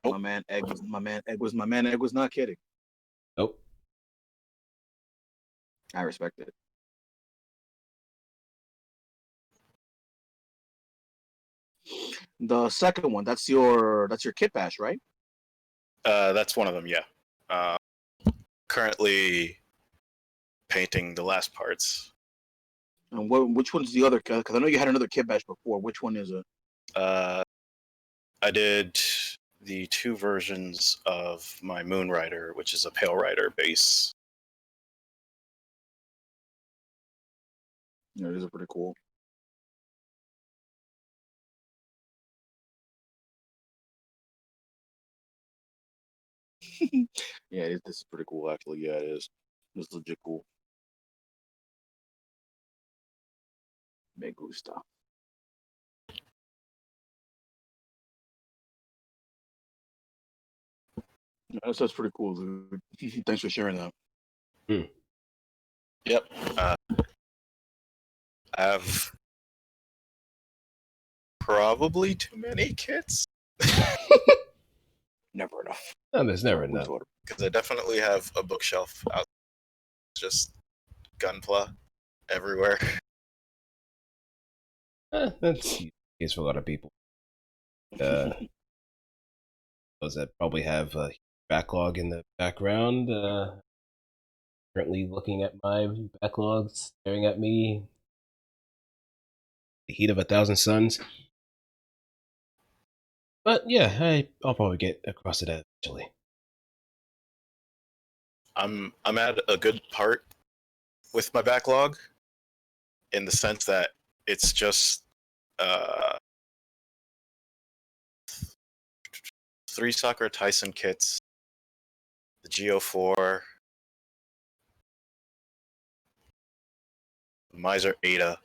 Speaker 2: Oh.
Speaker 3: My man Egg was not kidding.
Speaker 1: Nope.
Speaker 3: I respect it. The second one, that's your kit bash, right?
Speaker 2: That's one of them, yeah. Currently painting the last parts.
Speaker 3: And which one's the other? Because I know you had another kit bash before. Which one is it?
Speaker 2: I did the 2 versions of my Moon Rider, which is a Pale Rider base.
Speaker 3: Yeah, these are pretty cool. Yeah, this is pretty cool, actually. Yeah, it is. It's legit cool. Me gusta. Yeah, that's pretty cool, dude. Thanks for sharing that.
Speaker 2: Yep. I have probably too many kits.
Speaker 3: Never enough.
Speaker 1: No, there's never enough.
Speaker 2: Because I definitely have a bookshelf out, just Gunpla everywhere.
Speaker 1: That's the case for a lot of people. Those that probably have a backlog in the background. Currently looking at my backlog, staring at me. The heat of 1,000 suns. But yeah, I'll probably get across it eventually.
Speaker 2: I'm at a good part with my backlog, in the sense that it's just 3 Sakura Tyson kits, the Geo4, Miser Ada,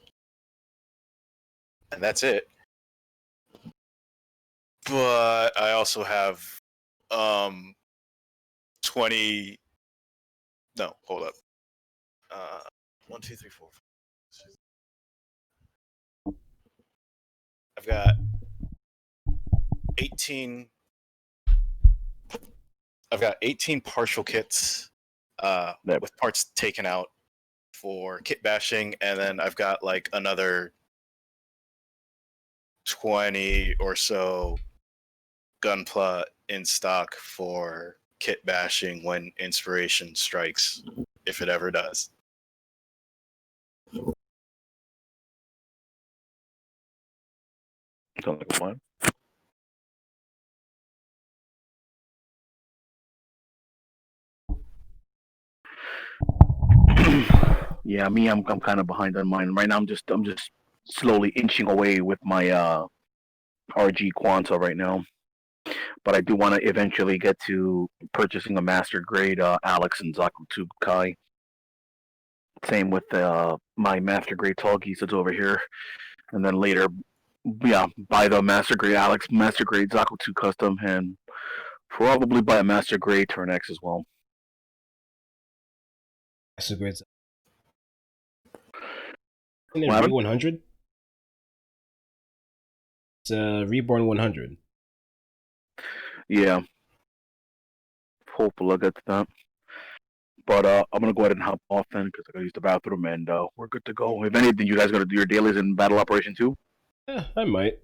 Speaker 2: and that's it. But I also have 20. No, hold up. 1, 2, 3, 4. I've got 18. I've got 18 partial kits with parts taken out for kit bashing, and then I've got like another 20 or so Gunpla in stock for kit bashing when inspiration strikes, if it ever does.
Speaker 3: Sounds like a plan. Yeah, me, I'm kind of behind on mine right now. I'm just slowly inching away with my RG Quanta right now, but I do want to eventually get to purchasing a master grade Alex and Zaku Kai. Same with my master grade tall geese that's over here, and then later, yeah, buy the master grade Alex, master grade Zaku 2 custom, and probably buy a master grade Turn X as well.
Speaker 1: That's a great.
Speaker 3: What
Speaker 1: Isn't it
Speaker 3: happened?
Speaker 1: 100? It's Reborn 100.
Speaker 3: Yeah, hopefully I'll get to that. But I'm gonna go ahead and hop off then because I gotta use the bathroom, and we're good to go. If anything, you guys gonna do your dailies in Battle Operation 2?
Speaker 1: Yeah, I might.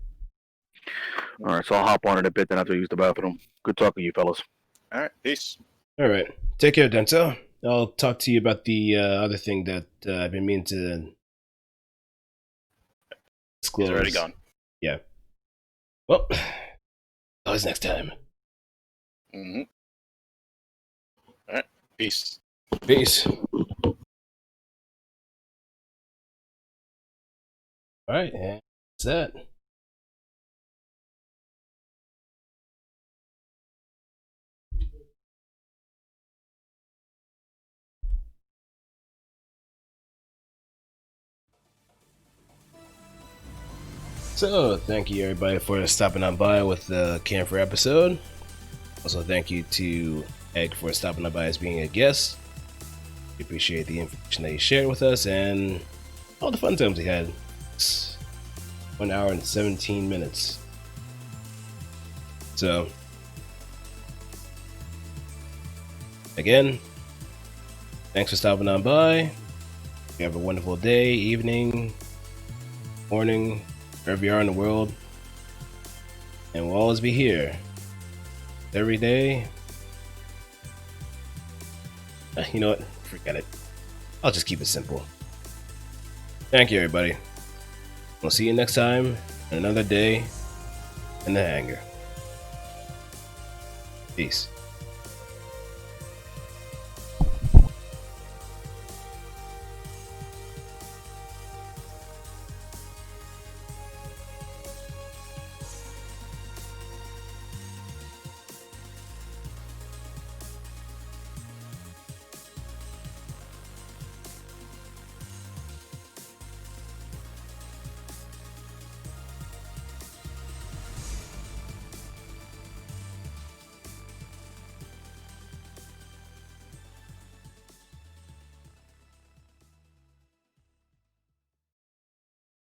Speaker 3: All right, so I'll hop on in a bit then after I use the bathroom. Good talking to you, fellas.
Speaker 2: All right, peace.
Speaker 1: All right. Take care, Dento. I'll talk to you about the other thing that I've been meaning to disclose.
Speaker 2: He's already gone.
Speaker 1: Yeah. Well, always next time.
Speaker 2: Mm-hmm. All right, peace.
Speaker 1: Peace. All right, and that's that. So, thank you everybody for stopping on by with the Kampfer episode. Also, thank you to Egg for stopping on by as being a guest. We appreciate the information that he shared with us and all the fun times we had. It's 1 hour and 17 minutes. So, again, thanks for stopping on by. You have a wonderful day, evening, morning, wherever you are in the world. And we'll always be here. Every day. You know what? Forget it. I'll just keep it simple. Thank you, everybody. We'll see you next time on another day in the hangar. Peace.